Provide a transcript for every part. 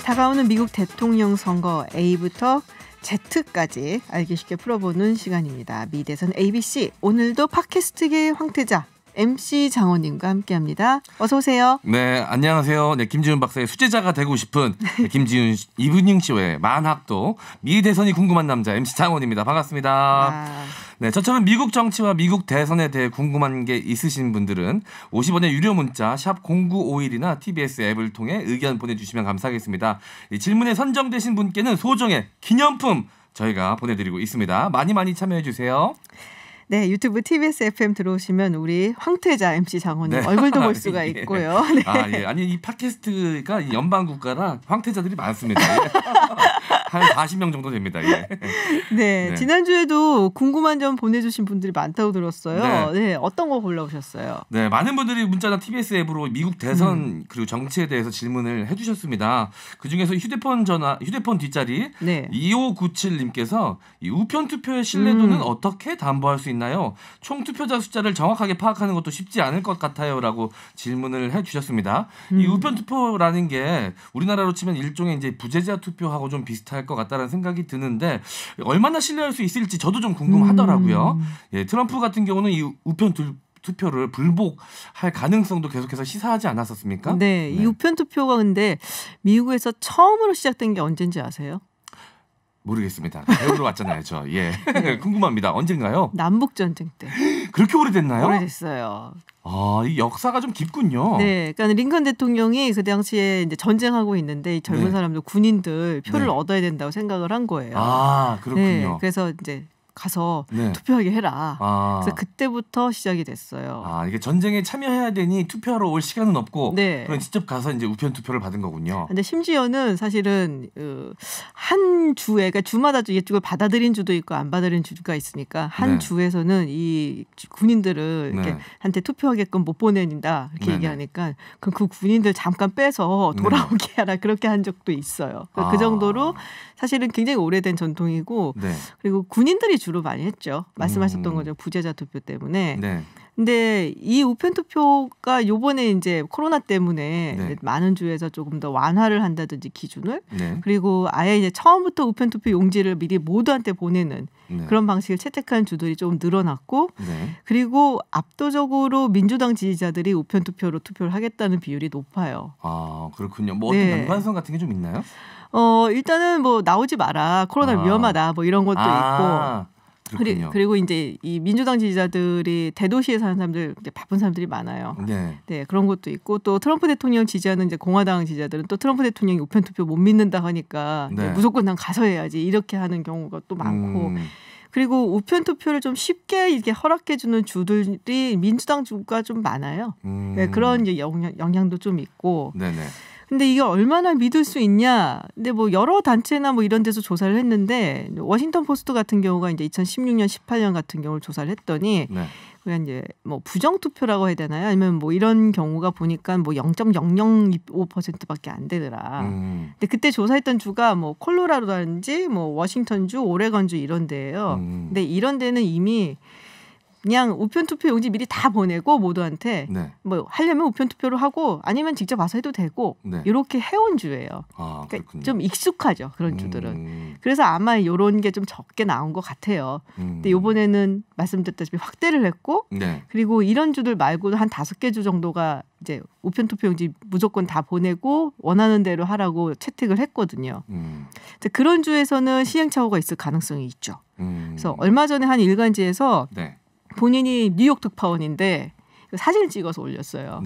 다가오는 미국 대통령 선거 A부터 Z까지 알기 쉽게 풀어보는 시간입니다. 미 대선 ABC. 오늘도 팟캐스트계의 황태자 MC 장원님과 함께합니다. 어서 오세요. 네, 안녕하세요. 네, 김지훈 박사의 수제자가 되고 싶은 김지훈 이브닝 쇼의 만학도 미 대선이 궁금한 남자 MC 장원입니다. 반갑습니다. 네, 저처럼 미국 정치와 미국 대선에 대해 궁금한 게 있으신 분들은 50원의 유료 문자 샵 0951이나 TBS 앱을 통해 의견 보내주시면 감사하겠습니다. 이 질문에 선정되신 분께는 소정의 기념품 저희가 보내드리고 있습니다. 많이 참여해 주세요. 네, 유튜브 TBS FM 들어오시면 우리 황태자 MC 장원님 얼굴도 볼 수가 있고요. 네. 예. 아니 이 팟캐스트가 연방 국가라 황태자들이 많습니다. 예. 한 40명 정도 됩니다. 예. 네, 지난주에도 궁금한 점 보내주신 분들이 많다고 들었어요. 네, 어떤 거 골라오셨어요? 네, 많은 분들이 문자나 TBS 앱으로 미국 대선 그리고 정치에 대해서 질문을 해주셨습니다. 그중에서 휴대폰 뒷자리 2597님께서 이 우편 투표의 신뢰도는 어떻게 담보할 수 있나요? 총 투표자 숫자를 정확하게 파악하는 것도 쉽지 않을 것 같아요라고 질문을 해주셨습니다. 이 우편 투표라는 게 우리나라로 치면 일종의 이제 부재자 투표하고 좀 비슷할 것 같다는 생각이 드는데 얼마나 신뢰할 수 있을지 저도 좀 궁금하더라고요. 예, 트럼프 같은 경우는 이 우편 투표를 불복할 가능성도 계속해서 시사하지 않았었습니까? 네, 이 우편 투표가 근데 미국에서 처음으로 시작된 게 언젠지 아세요? 모르겠습니다. 배우러 왔잖아요, 저. 예, 궁금합니다. 언젠가요? 남북 전쟁 때. 그렇게 오래됐나요? 오래됐어요. 아, 이 역사가 좀 깊군요. 네, 그러니까 링컨 대통령이 그 당시에 이제 전쟁하고 있는데 이 젊은 사람들 군인들 표를 얻어야 된다고 생각을 한 거예요. 아, 그렇군요. 네, 그래서 이제 가서 투표하게 해라. 그래서 그때부터 시작이 됐어요. 아, 이게 전쟁에 참여해야 되니 투표하러 올 시간은 없고 그럼 직접 가서 이제 우편 투표를 받은 거군요. 근데 심지어는 사실은 한 주에 그러니까 주마다 이쪽을 받아들인 주도 있고 안 받아들인 주가 있으니까 한 주에서는 이 군인들을 이렇게 한테 투표하게끔 못 보낸다 이렇게 얘기하니까 그럼 그 군인들 잠깐 빼서 돌아오게 하라 그렇게 한 적도 있어요. 그 정도로 사실은 굉장히 오래된 전통이고 그리고 군인들이 주로 많이 했죠. 말씀하셨던 거죠. 부재자 투표 때문에. 근데 이 우편 투표가 요번에 이제 코로나 때문에 많은 주에서 조금 더 완화를 한다든지 기준을 그리고 아예 이제 처음부터 우편 투표 용지를 미리 모두한테 보내는 그런 방식을 채택한 주들이 좀 늘어났고 그리고 압도적으로 민주당 지지자들이 우편 투표로 투표를 하겠다는 비율이 높아요. 아, 그렇군요. 뭐 어떤 연관성 같은 게 좀 있나요? 일단은 뭐 나오지 마라. 코로나 위험하다. 뭐 이런 것도 있고. 그리고 이제 이 민주당 지지자들이 대도시에 사는 사람들, 이제 바쁜 사람들이 많아요. 네, 그런 것도 있고 또 트럼프 대통령 지지하는 이제 공화당 지지자들은 또 트럼프 대통령이 우편 투표 못 믿는다 하니까 무조건 난 가서 해야지 이렇게 하는 경우가 또 많고. 그리고 우편 투표를 좀 쉽게 이렇게 허락해 주는 주들이 민주당 주가 좀 많아요. 네, 그런 이제 영향도 좀 있고. 근데 이게 얼마나 믿을 수 있냐? 근데 뭐 여러 단체나 뭐 이런 데서 조사를 했는데 워싱턴 포스트 같은 경우가 이제 2016년, 18년 같은 경우를 조사를 했더니 그냥 이제 뭐 부정 투표라고 해야 되나요? 아니면 뭐 이런 경우가 보니까 뭐 0.005%밖에 안 되더라. 근데 그때 조사했던 주가 뭐 콜로라도라든지 뭐 워싱턴주, 오레건주 이런 데예요. 근데 이런 데는 이미 그냥 우편 투표 용지 미리 다 보내고 모두한테 뭐 하려면 우편 투표로 하고 아니면 직접 와서 해도 되고 이렇게 해온 주예요. 그러니까 좀 익숙하죠 그런 주들은. 그래서 아마 이런 게 좀 적게 나온 것 같아요. 근데 이번에는 말씀드렸다시피 확대를 했고 그리고 이런 주들 말고도 한 5개 주 정도가 이제 우편 투표 용지 무조건 다 보내고 원하는 대로 하라고 채택을 했거든요. 그런 주에서는 시행착오가 있을 가능성이 있죠. 그래서 얼마 전에 한 일간지에서 본인이 뉴욕 특파원인데 사진을 찍어서 올렸어요.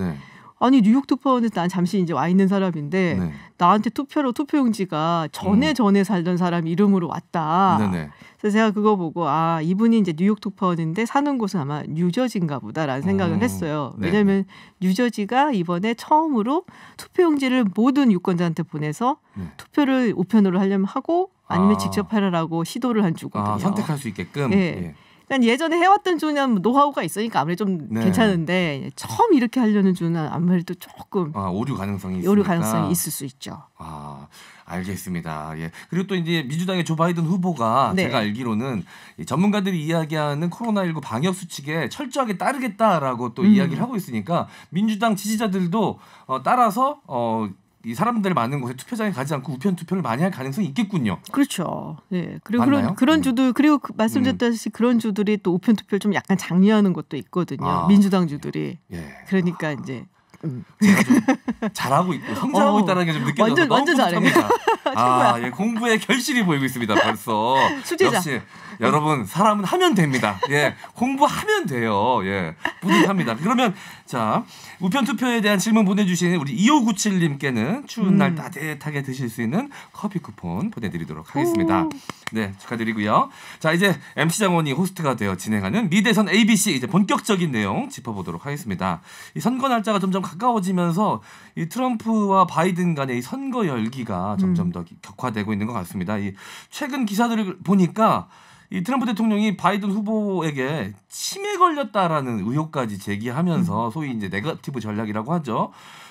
아니 뉴욕 특파원에서 난 잠시 이제 와 있는 사람인데 나한테 투표로 투표용지가 전에 살던 사람 이름으로 왔다. 그래서 제가 그거 보고 아 이분이 이제 뉴욕 특파원인데 사는 곳은 아마 뉴저지인가 보다라는 생각을 했어요. 왜냐하면 뉴저지가 이번에 처음으로 투표용지를 모든 유권자한테 보내서 투표를 우편으로 하려면 하고 아니면 직접 하라고 시도를 한 주거든요. 선택할 수 있게끔. 그러니까 예전에 해왔던 주는 노하우가 있으니까 아무래도 좀 괜찮은데 처음 이렇게 하려는 주는 아무래도 조금 오류 가능성이 있을 수 있죠. 알겠습니다. 예. 그리고 또 이제 민주당의 조 바이든 후보가 제가 알기로는 이 전문가들이 이야기하는 코로나19 방역 수칙에 철저하게 따르겠다라고 또 이야기를 하고 있으니까 민주당 지지자들도 따라서 이 사람들 많은 곳에 투표장에 가지 않고 우편 투표를 많이 할 가능성이 있겠군요. 그렇죠. 네. 그리고 그런 주들 그리고 말씀드렸다시피 그런 주들이 또 우편 투표를 좀 약간 장려하는 것도 있거든요. 민주당 주들이. 예. 그러니까 이제 제가 좀 잘하고 있고 성장하고 있다는 게 좀 느껴져서 완전 뿌듯합니다. 예, 공부에 결실이 보이고 있습니다. 벌써. 수제자. 역시 여러분 사람은 하면 됩니다. 예, 공부하면 돼요. 예, 뿌듯합니다. 그러면 자 우편 투표에 대한 질문 보내주신 우리 2597님께는 추운 날 따뜻하게 드실 수 있는 커피 쿠폰 보내드리도록 하겠습니다. 네, 축하드리고요. 자 이제 MC 장원이 호스트가 되어 진행하는 미대선 ABC 이제 본격적인 내용 짚어보도록 하겠습니다. 이 선거 날짜가 점점 가까워지면서 이 트럼프와 바이든 간의 이 선거 열기가 점점 더 격화되고 있는 것 같습니다. 이 최근 기사들을 보니까 이 트럼프 대통령이 바이든 후보에게 치매 걸렸다라는 의혹까지 제기하면서 소위 이제 네거티브 전략이라고 하죠.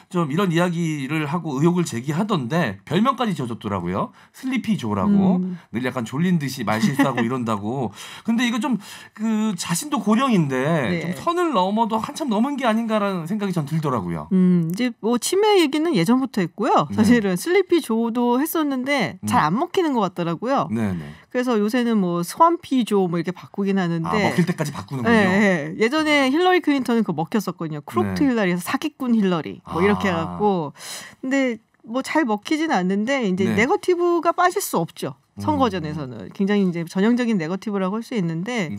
좀 이런 이야기를 하고 의혹을 제기하던데 별명까지 지어줬더라고요. 슬리피 조라고. 늘 약간 졸린 듯이 말 실수하고 이런다고. 근데 이거 좀 그 자신도 고령인데 네. 좀 선을 넘어도 한참 넘은 게 아닌가라는 생각이 전 들더라고요. 이제 뭐 치매 얘기는 예전부터 했고요. 사실은 네. 슬리피 조도 했었는데 잘 안 먹히는 것 같더라고요. 네네. 그래서 요새는 뭐 스완피 조 뭐 이렇게 바꾸긴 하는데 먹힐 때까지 바꾸는군요. 네. 예전에 힐러리 클린턴은 그거 먹혔었거든요. 크롭트 힐러리에서 사기꾼 힐러리 뭐 이렇게 해갖고 근데 뭐 잘 먹히진 않는데 이제 네거티브가 빠질 수 없죠. 선거전에서는 굉장히 이제 전형적인 네거티브라고 할 수 있는데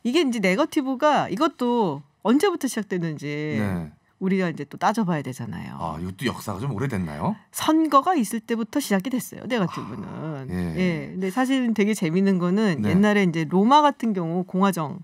이게 이제 네거티브가 이것도 언제부터 시작됐는지 우리가 이제 또 따져봐야 되잖아요. 이것도 역사가 좀 오래됐나요? 선거가 있을 때부터 시작이 됐어요. 네거티브는. 예. 근데 사실은 되게 재밌는 거는 옛날에 이제 로마 같은 경우 공화정.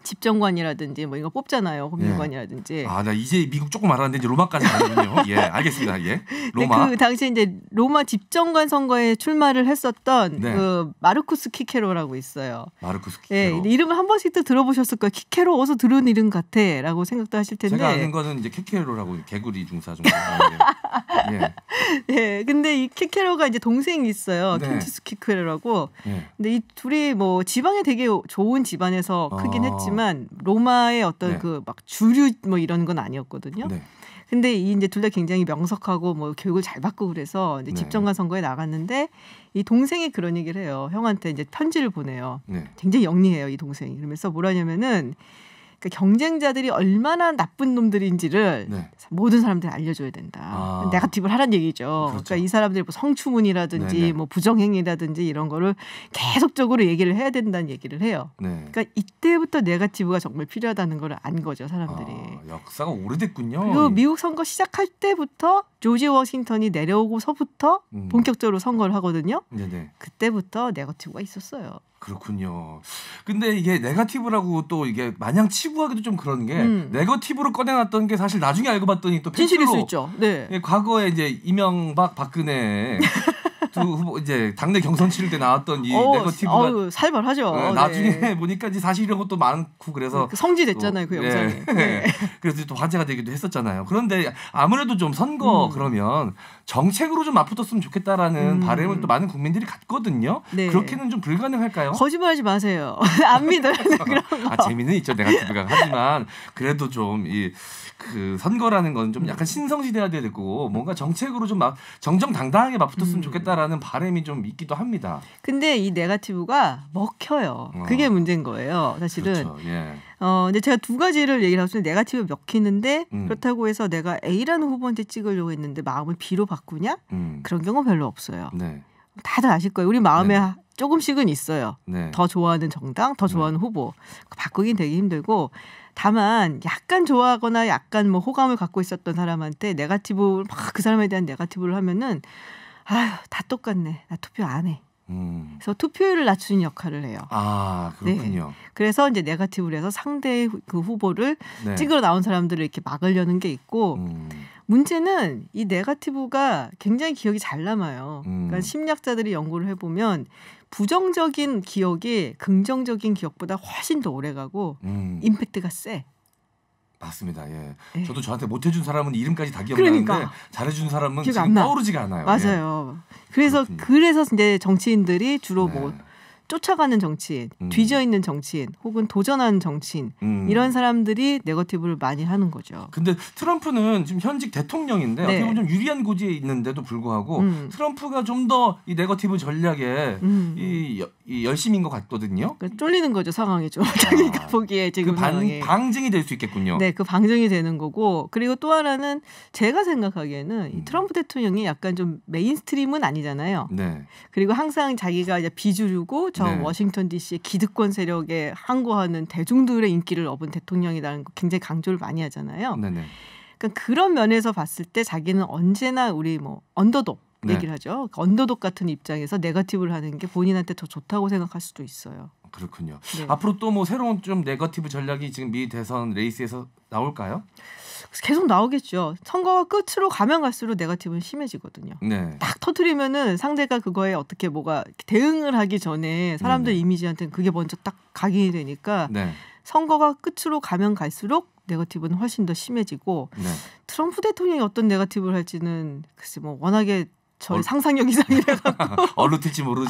집정관이라든지 뭐 이거 뽑잖아요. 법률관이라든지. 나 이제 미국 조금 알았는데 이제 로마까지 가는군요. 예, 알겠습니다. 예. 로마. 그 당시에 이제 로마 집정관 선거에 출마를 했었던 그 마르쿠스 키케로라고 있어요. 마르쿠스 키케로. 예, 이름을 한 번씩 또 들어보셨을 거예요. 키케로 어디서 들은 이름 같아라고 생각도 하실 텐데. 제가 아는 거는 이제 키케로라고 개구리 중사 정도. 예. 네, 근데 이 키케로가 이제 동생이 있어요. 켄투스 키케로라고. 근데 이 둘이 뭐 지방에 되게 좋은 집안에서 크긴 했지만. 로마의 어떤 그 막 주류 뭐 이런 건 아니었거든요. 근데 이 이제 둘 다 굉장히 명석하고 뭐 교육을 잘 받고 그래서 이제 집정관 선거에 나갔는데 이 동생이 그런 얘기를 해요. 형한테 이제 편지를 보내요. 굉장히 영리해요, 이 동생이. 그러면서 뭐라냐면은 그러니까 경쟁자들이 얼마나 나쁜 놈들인지를 모든 사람들이 알려줘야 된다. 네거티브를 하라는 얘기죠. 그렇죠. 그러니까 이 사람들이 뭐 성추문이라든지 뭐 부정행위라든지 이런 거를 계속적으로 얘기를 해야 된다는 얘기를 해요. 그러니까 이때부터 네거티브가 정말 필요하다는 걸 안 거죠, 사람들이. 역사가 오래됐군요. 그리고 미국 선거 시작할 때부터 조지 워싱턴이 내려오고서부터 본격적으로 선거를 하거든요. 그때부터 네거티브가 있었어요. 그렇군요. 근데 이게 네거티브라고 또 이게 마냥 치부하기도 좀 그런 게 네거티브로 꺼내놨던 게 사실 나중에 알고 봤더니 또 진실일 수 있죠. 네. 과거에 이제 이명박 박근혜 두 후보 이제 당내 경선 치를 때 나왔던 이 네거티브가 살벌하죠. 나중에 보니까 이제 사실 이런 것도 많고 그래서 성지됐잖아요, 그 영상이. 그래서 또 화제가 되기도 했었잖아요. 그런데 아무래도 좀 선거 그러면 정책으로 좀 맞붙었으면 좋겠다라는 바람을 또 많은 국민들이 갖거든요. 그렇게는 좀 불가능할까요? 거짓말하지 마세요. 안 믿어요. 그런 거. 재미는 있죠, 네거티브가. 하지만 그래도 좀 그 선거라는 건 좀 약간 신성시돼야 되고 뭔가 정책으로 좀 정정당당하게 맞붙었으면 좋겠다라는 바람이 좀 있기도 합니다. 근데 이 네거티브가 먹혀요. 그게 문제인 거예요, 사실은. 그렇죠. 예. 근데 제가 두 가지를 얘기를 하고 네거티브 먹히는데 그렇다고 해서 내가 A라는 후보한테 찍으려고 했는데 마음을 B로 바꾸냐? 그런 경우 별로 없어요. 다들 아실 거예요. 우리 마음에 조금씩은 있어요. 더 좋아하는 정당, 더 좋아하는 후보. 바꾸긴 되게 힘들고 다만 약간 좋아하거나 약간 뭐 호감을 갖고 있었던 사람한테 네거티브 막 그 사람에 대한 네거티브를 하면은 다 똑같네. 나 투표 안 해. 그래서 투표율을 낮추는 역할을 해요. 그렇군요. 그래서 이제 네거티브를 해서 상대의 그 후보를 찍으러 나온 사람들을 이렇게 막으려는 게 있고 문제는 이 네거티브가 굉장히 기억이 잘 남아요. 그러니까 심리학자들이 연구를 해보면 부정적인 기억이 긍정적인 기억보다 훨씬 더 오래가고 임팩트가 세. 맞습니다. 예. 저도 저한테 못해준 사람은 이름까지 다 기억나는데 잘해준 사람은 지금 떠오르지가 않아요. 맞아요. 그래서 이제 정치인들이 주로 뭐 쫓아가는 정치인, 뒤져 있는 정치인, 혹은 도전하는 정치인 이런 사람들이 네거티브를 많이 하는 거죠. 근데 트럼프는 지금 현직 대통령인데 어떻게 보면 좀 유리한 고지에 있는데도 불구하고 트럼프가 좀 더 이 네거티브 전략에 이 열심인 것 같거든요. 그러니까 쫄리는 거죠, 상황이 좀. 자기가 보기에 지금 그 방증이 될 수 있겠군요. 네, 그 방증이 되는 거고. 그리고 또 하나는 제가 생각하기에는 이 트럼프 대통령이 약간 좀 메인스트림은 아니잖아요. 네. 그리고 항상 자기가 이제 비주류고 저 네. 워싱턴 DC의 기득권 세력에 항거하는 대중들의 인기를 얻은 대통령이라는 거 굉장히 강조를 많이 하잖아요. 네네. 그러니까 그런 면에서 봤을 때 자기는 언제나 우리 뭐 언더독 네. 얘기를 하죠. 언더독 같은 입장에서 네거티브를 하는 게 본인한테 더 좋다고 생각할 수도 있어요. 그렇군요. 네. 앞으로 또 뭐 새로운 좀 네거티브 전략이 지금 미 대선 레이스에서 나올까요? 계속 나오겠죠. 선거가 끝으로 가면 갈수록 네거티브는 심해지거든요. 네. 딱 터뜨리면은 상대가 그거에 어떻게 뭐가 대응을 하기 전에 사람들 네네. 이미지한테는 그게 먼저 딱 각인이 되니까 네. 선거가 끝으로 가면 갈수록 네거티브는 훨씬 더 심해지고 네. 트럼프 대통령이 어떤 네거티브를 할지는 글쎄 뭐 워낙에 저희 상상력 이상이라갖고 어느 튈지 모르는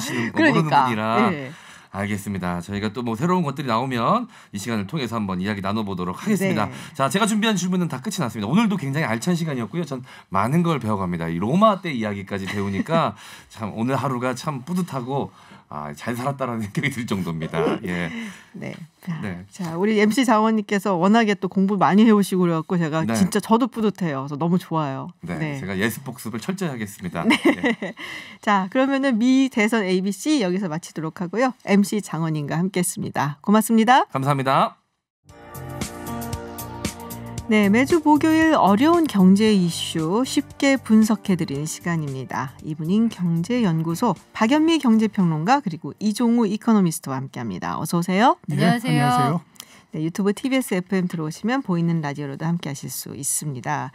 분이라. 네. 알겠습니다. 저희가 또 뭐 새로운 것들이 나오면 이 시간을 통해서 한번 이야기 나눠보도록 하겠습니다. 네. 자, 제가 준비한 질문은 다 끝이 났습니다. 오늘도 굉장히 알찬 시간이었고요. 전 많은 걸 배워갑니다. 이 로마 때 이야기까지 배우니까 참 오늘 하루가 참 뿌듯하고 잘 살았다라는 생각이 들 정도입니다. 예. 네. 자, 우리 MC 장원님께서 워낙에 또 공부 많이 해오시고 그래갖고 제가 네. 진짜 저도 뿌듯해요. 그래서 너무 좋아요. 네. 네. 제가 예습 복습을 철저히 하겠습니다. 네. 네. 자, 그러면은 미 대선 ABC 여기서 마치도록 하고요. MC 장원님과 함께했습니다. 고맙습니다. 감사합니다. 네, 매주 목요일 어려운 경제 이슈 쉽게 분석해드리는 시간입니다. 이분인 경제연구소 박연미 경제평론가 그리고 이종우 이코노미스트와 함께합니다. 어서 오세요. 네, 안녕하세요. 네, 유튜브 TBS FM 들어오시면 보이는 라디오로도 함께하실 수 있습니다.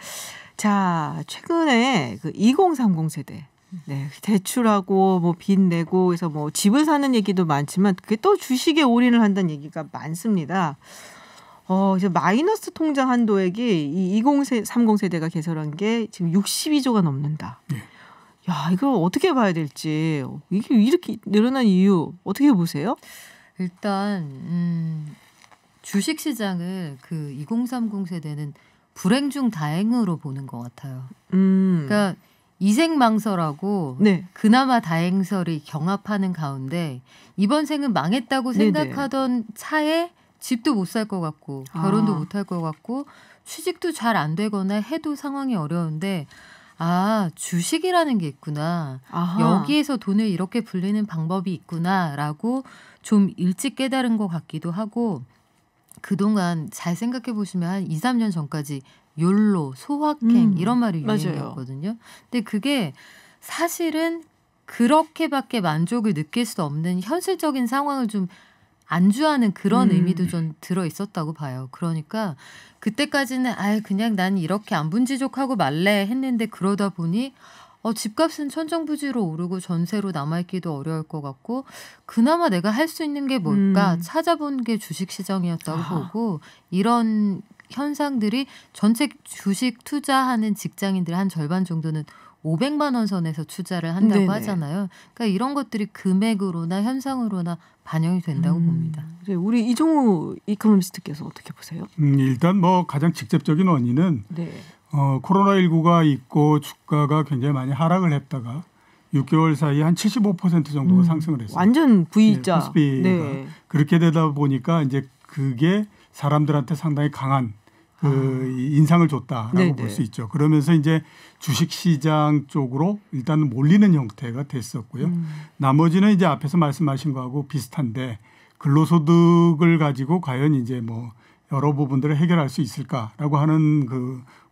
자, 최근에 그 2030 세대 네, 대출하고 뭐 빚 내고 해서 뭐 집을 사는 얘기도 많지만 그게 또 주식에 올인을 한다는 얘기가 많습니다. 이제 마이너스 통장 한도액이 이 2030 세대가 개설한 게 지금 62조가 넘는다. 네. 야, 이거 어떻게 봐야 될지. 이게 이렇게 늘어난 이유 어떻게 보세요? 일단 주식 시장을 그 2030 세대는 불행 중 다행으로 보는 것 같아요. 그러니까 이생망설하고 네. 그나마 다행설이 경합하는 가운데 이번 생은 망했다고 생각하던 차에 집도 못 살 것 같고 결혼도 못 할 것 같고 취직도 잘 안 되거나 해도 상황이 어려운데 주식이라는 게 있구나. 여기에서 돈을 이렇게 불리는 방법이 있구나라고 좀 일찍 깨달은 것 같기도 하고 그동안 잘 생각해 보시면 한 2, 3년 전까지 욜로, 소확행 이런 말이 유행이었거든요. 근데 그게 사실은 그렇게밖에 만족을 느낄 수 없는 현실적인 상황을 좀 안주하는 그런 의미도 좀 들어 있었다고 봐요. 그러니까 그때까지는 그냥 난 이렇게 안분지족하고 말래 했는데 그러다 보니 집값은 천정부지로 오르고 전세로 남아있기도 어려울 것 같고 그나마 내가 할 수 있는 게 뭘까 찾아본 게 주식시장이었다고 보고 이런 현상들이 전체 주식 투자하는 직장인들 한 절반 정도는 500만 원 선에서 투자를 한다고 네네. 하잖아요. 그러니까 이런 것들이 금액으로나 현상으로나 반영이 된다고 봅니다. 우리 이종우 이코노미스트께서 어떻게 보세요? 일단 뭐 가장 직접적인 원인은 네. 코로나19가 있고 주가가 굉장히 많이 하락을 했다가 6개월 사이에 한 75% 정도가 상승을 했어요. 완전 V자. 코스피가 네. 그렇게 되다 보니까 이제 그게 사람들한테 상당히 강한 인상을 줬다라고 볼 수 있죠. 그러면서 이제 주식시장 쪽으로 일단 몰리는 형태가 됐었고요. 나머지는 이제 앞에서 말씀하신 거하고 비슷한데 근로소득을 가지고 과연 이제 뭐 여러 부분들을 해결할 수 있을까라고 하는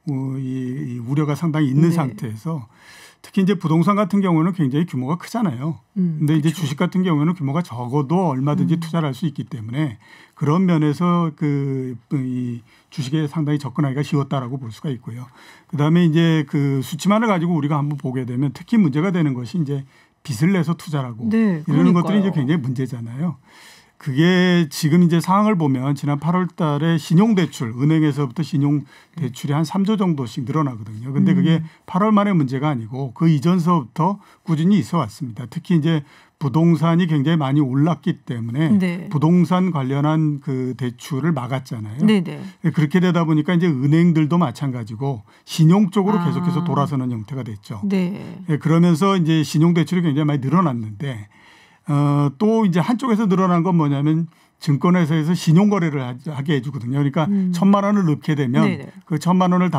이 우려가 상당히 있는 상태에서 특히 이제 부동산 같은 경우는 굉장히 규모가 크잖아요. 근데 이제 주식 같은 경우는 규모가 적어도 얼마든지 투자를 할 수 있기 때문에 그런 면에서 이 주식에 상당히 접근하기가 쉬웠다라고 볼 수가 있고요. 그다음에 이제 그 수치만을 가지고 우리가 한번 보게 되면 특히 문제가 되는 것이 이제 빚을 내서 투자라고 이러는 것들이 이제 굉장히 문제잖아요. 그게 지금 이제 상황을 보면 지난 8월 달에 신용대출, 은행에서부터 신용대출이 한 3조 정도씩 늘어나거든요. 근데 그게 8월 만의 문제가 아니고 그 이전서부터 꾸준히 있어 왔습니다. 특히 이제 부동산이 굉장히 많이 올랐기 때문에 네. 부동산 관련한 그 대출을 막았잖아요. 네네. 그렇게 되다 보니까 이제 은행들도 마찬가지고 신용 쪽으로 계속해서 돌아서는 형태가 됐죠. 네. 그러면서 이제 신용 대출이 굉장히 많이 늘어났는데 또 이제 한쪽에서 늘어난 건 뭐냐면 증권회사에서 신용거래를 하게 해주거든요. 그러니까 1,000만 원을 넣게 되면 네네. 그 1,000만 원을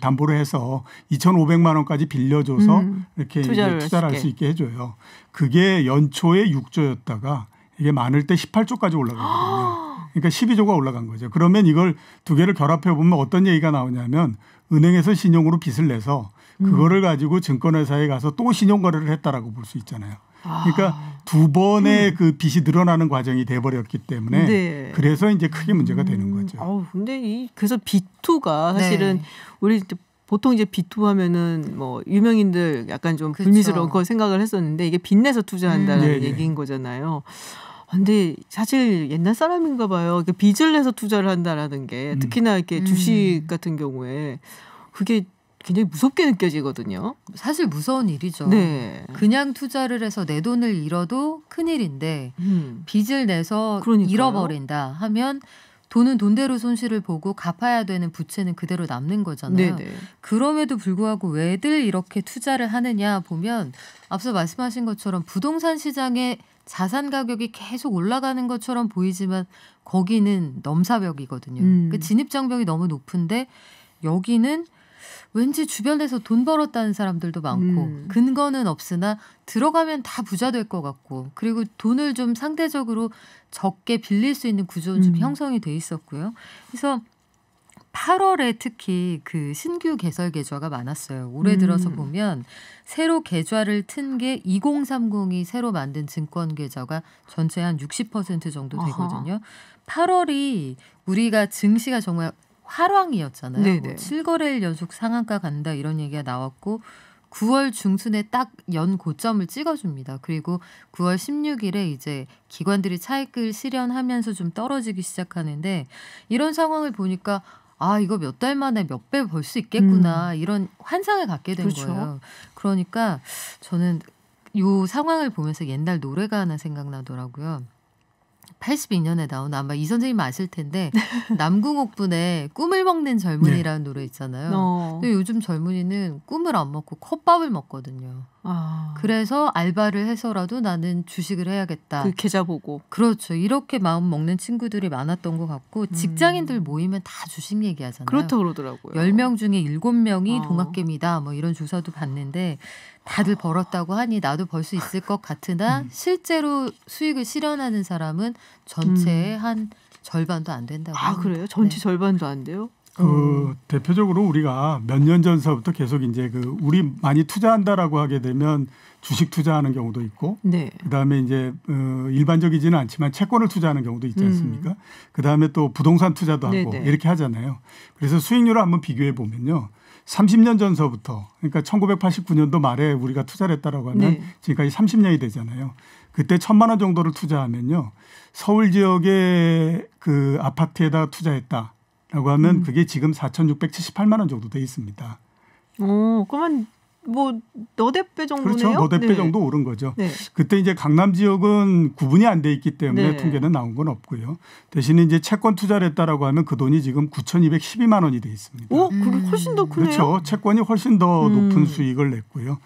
담보를 해서 2,500만 원까지 빌려줘서 이렇게 투자를 할 수 있게 해줘요. 그게 연초에 6조였다가 이게 많을 때 18조까지 올라가거든요. 그러니까 12조가 올라간 거죠. 그러면 이걸 두 개를 결합해 보면 어떤 얘기가 나오냐면 은행에서 신용으로 빚을 내서 그거를 가지고 증권회사에 가서 또 신용거래를 했다라고 볼 수 있잖아요. 그러니까 두 번의 그 빚이 늘어나는 과정이 돼버렸기 때문에 네. 그래서 이제 크게 문제가 되는 거죠. 근데 그래서 B2가 사실은 네. 우리 보통 이제 B2 하면은 뭐 유명인들 약간 좀 불미스러운 거 생각을 했었는데 이게 빚내서 투자한다는 얘기인 거잖아요. 근데 사실 옛날 사람인가 봐요. 빚을 내서 투자를 한다라는 게 특히나 이렇게 주식 같은 경우에 그게 굉장히 무섭게 느껴지거든요. 사실 무서운 일이죠. 네. 그냥 투자를 해서 내 돈을 잃어도 큰일인데 빚을 내서 그러니까요. 잃어버린다 하면 돈은 돈대로 손실을 보고 갚아야 되는 부채는 그대로 남는 거잖아요. 네네. 그럼에도 불구하고 왜들 이렇게 투자를 하느냐 보면 앞서 말씀하신 것처럼 부동산 시장에 자산 가격이 계속 올라가는 것처럼 보이지만 거기는 넘사벽이거든요. 그 진입장벽이 너무 높은데 여기는 왠지 주변에서 돈 벌었다는 사람들도 많고 근거는 없으나 들어가면 다 부자 될 것 같고 그리고 돈을 좀 상대적으로 적게 빌릴 수 있는 구조는 좀 형성이 돼 있었고요. 그래서 8월에 특히 그 신규 개설 계좌가 많았어요. 올해 들어서 보면 새로 계좌를 튼 게 2030이 새로 만든 증권 계좌가 전체 한 60% 정도 되거든요. 8월이 우리가 증시가 정말 화랑이었잖아요. 뭐 7거래일 연속 상한가 간다 이런 얘기가 나왔고 9월 중순에 딱 연 고점을 찍어줍니다. 그리고 9월 16일에 이제 기관들이 차익을 실현하면서 좀 떨어지기 시작하는데 이런 상황을 보니까 이거 몇 달 만에 몇 배 벌 수 있겠구나 이런 환상을 갖게 된 그렇죠. 거예요. 그러니까 저는 이 상황을 보면서 옛날 노래가 하나 생각나더라고요. 82년에 나온 아마 이 선생님 아실 텐데 남궁옥분의 꿈을 먹는 젊은이라는 노래 있잖아요. 근데 요즘 젊은이는 꿈을 안 먹고 컵밥을 먹거든요. 그래서 알바를 해서라도 나는 주식을 해야겠다. 그 계좌 보고. 그렇죠. 이렇게 마음 먹는 친구들이 많았던 것 같고 직장인들 모이면 다 주식 얘기하잖아요. 그렇다고 그러더라고요. 10명 중에 7명이 동학개미다. 뭐 이런 조사도 봤는데 다들 벌었다고 하니 나도 벌 수 있을 것 같으나 실제로 수익을 실현하는 사람은 전체의 한 절반도 안 된다고 합니다. 그래요? 전체 절반도 안 돼요? 대표적으로 우리가 몇 년 전서부터 계속 이제 우리 많이 투자한다라고 하게 되면 주식 투자하는 경우도 있고, 네. 그다음에 이제 일반적이지는 않지만 채권을 투자하는 경우도 있지 않습니까? 그다음에 또 부동산 투자도 하고 네네. 이렇게 하잖아요. 그래서 수익률을 한번 비교해 보면요. 30년 전서부터 그러니까 1989년도 말에 우리가 투자를 했다라고 하면 네. 지금까지 30년이 되잖아요. 그때 1,000만 원 정도를 투자하면요. 서울 지역의 그 아파트에다 투자했다라고 하면 그게 지금 4,678만 원 정도 돼 있습니다. 그러면 뭐 너댓 배 정도네요? 그렇죠. 너댓 배 네. 정도 오른 거죠. 네. 그때 이제 강남 지역은 구분이 안 돼 있기 때문에 네. 통계는 나온 건 없고요. 대신에 이제 채권 투자를 했다라고 하면 그 돈이 지금 9,212만 원이 돼 있습니다. 그게 훨씬 더 크네요. 그렇죠. 채권이 훨씬 더 높은 수익을 냈고요.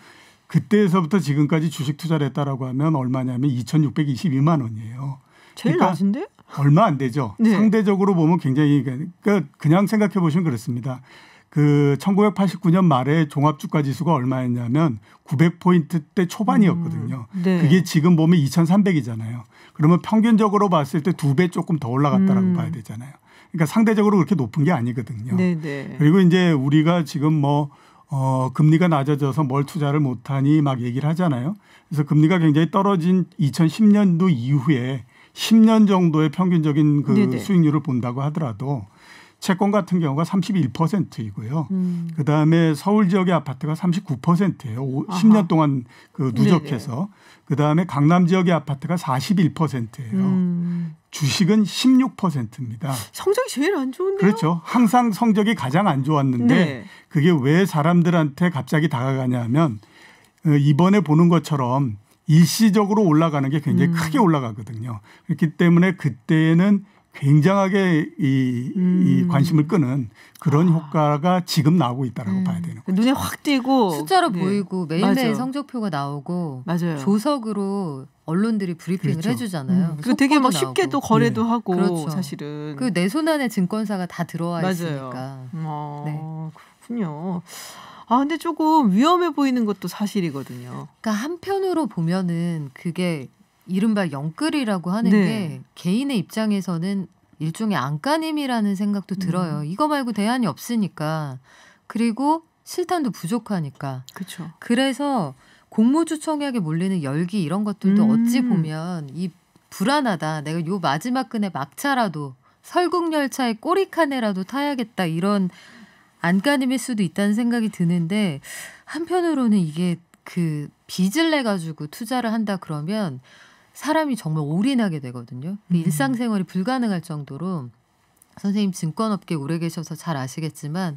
그때에서부터 지금까지 주식 투자를 했다라고 하면 얼마냐면 2,622만 원이에요. 제일 그러니까 낮은데? 얼마 안 되죠. 네. 상대적으로 보면 굉장히 그러니까 그냥 생각해 보시면 그렇습니다. 그 1989년 말에 종합주가 지수가 얼마였냐면 900포인트대 초반이었거든요. 네. 그게 지금 보면 2,300이잖아요. 그러면 평균적으로 봤을 때 2배 조금 더 올라갔다라고 봐야 되잖아요. 그러니까 상대적으로 그렇게 높은 게 아니거든요. 네, 네. 그리고 이제 우리가 지금 금리가 낮아져서 뭘 투자를 못하니 막 얘기를 하잖아요. 그래서 금리가 굉장히 떨어진 2010년도 이후에 10년 정도의 평균적인 그 네네. 수익률을 본다고 하더라도 채권 같은 경우가 31%이고요. 그다음에 서울 지역의 아파트가 39%예요. 10년 동안 그 누적해서. 그다음에 강남 지역의 아파트가 41%예요. 주식은 16%입니다. 성적이 제일 안 좋은데요? 그렇죠. 항상 성적이 가장 안 좋았는데 네. 그게 왜 사람들한테 갑자기 다가가냐 하면 이번에 보는 것처럼 일시적으로 올라가는 게 굉장히 크게 올라가거든요. 그렇기 때문에 그때는 굉장하게 이 관심을 끄는 그런 효과가 지금 나오고 있다라고 봐야 되는 거죠. 눈에 확 띄고 숫자로 보이고 매일매일 성적표가 나오고 조석으로 언론들이 브리핑을 그렇죠. 해주잖아요. 그리고 되게 막 쉽게 또 거래도 하고 그렇죠. 사실은. 그 내 손안에 증권사가 다 들어와 있으니까. 그렇군요. 근데 조금 위험해 보이는 것도 사실이거든요. 그러니까 한편으로 보면은 그게 이른바 영끌이라고 하는 게 개인의 입장에서는 일종의 안간힘이라는 생각도 들어요. 이거 말고 대안이 없으니까. 그리고 실탄도 부족하니까. 그렇죠. 그래서 공모주 청약에 몰리는 열기 이런 것들도 어찌 보면 이 불안하다. 내가 요 마지막 끈에 막차라도 설국열차의 꼬리칸에라도 타야겠다. 이런 안간힘일 수도 있다는 생각이 드는데 한편으로는 이게 그 빚을 내가지고 투자를 한다 그러면 사람이 정말 올인하게 되거든요. 일상생활이 불가능할 정도로 선생님 증권업계 오래 계셔서 잘 아시겠지만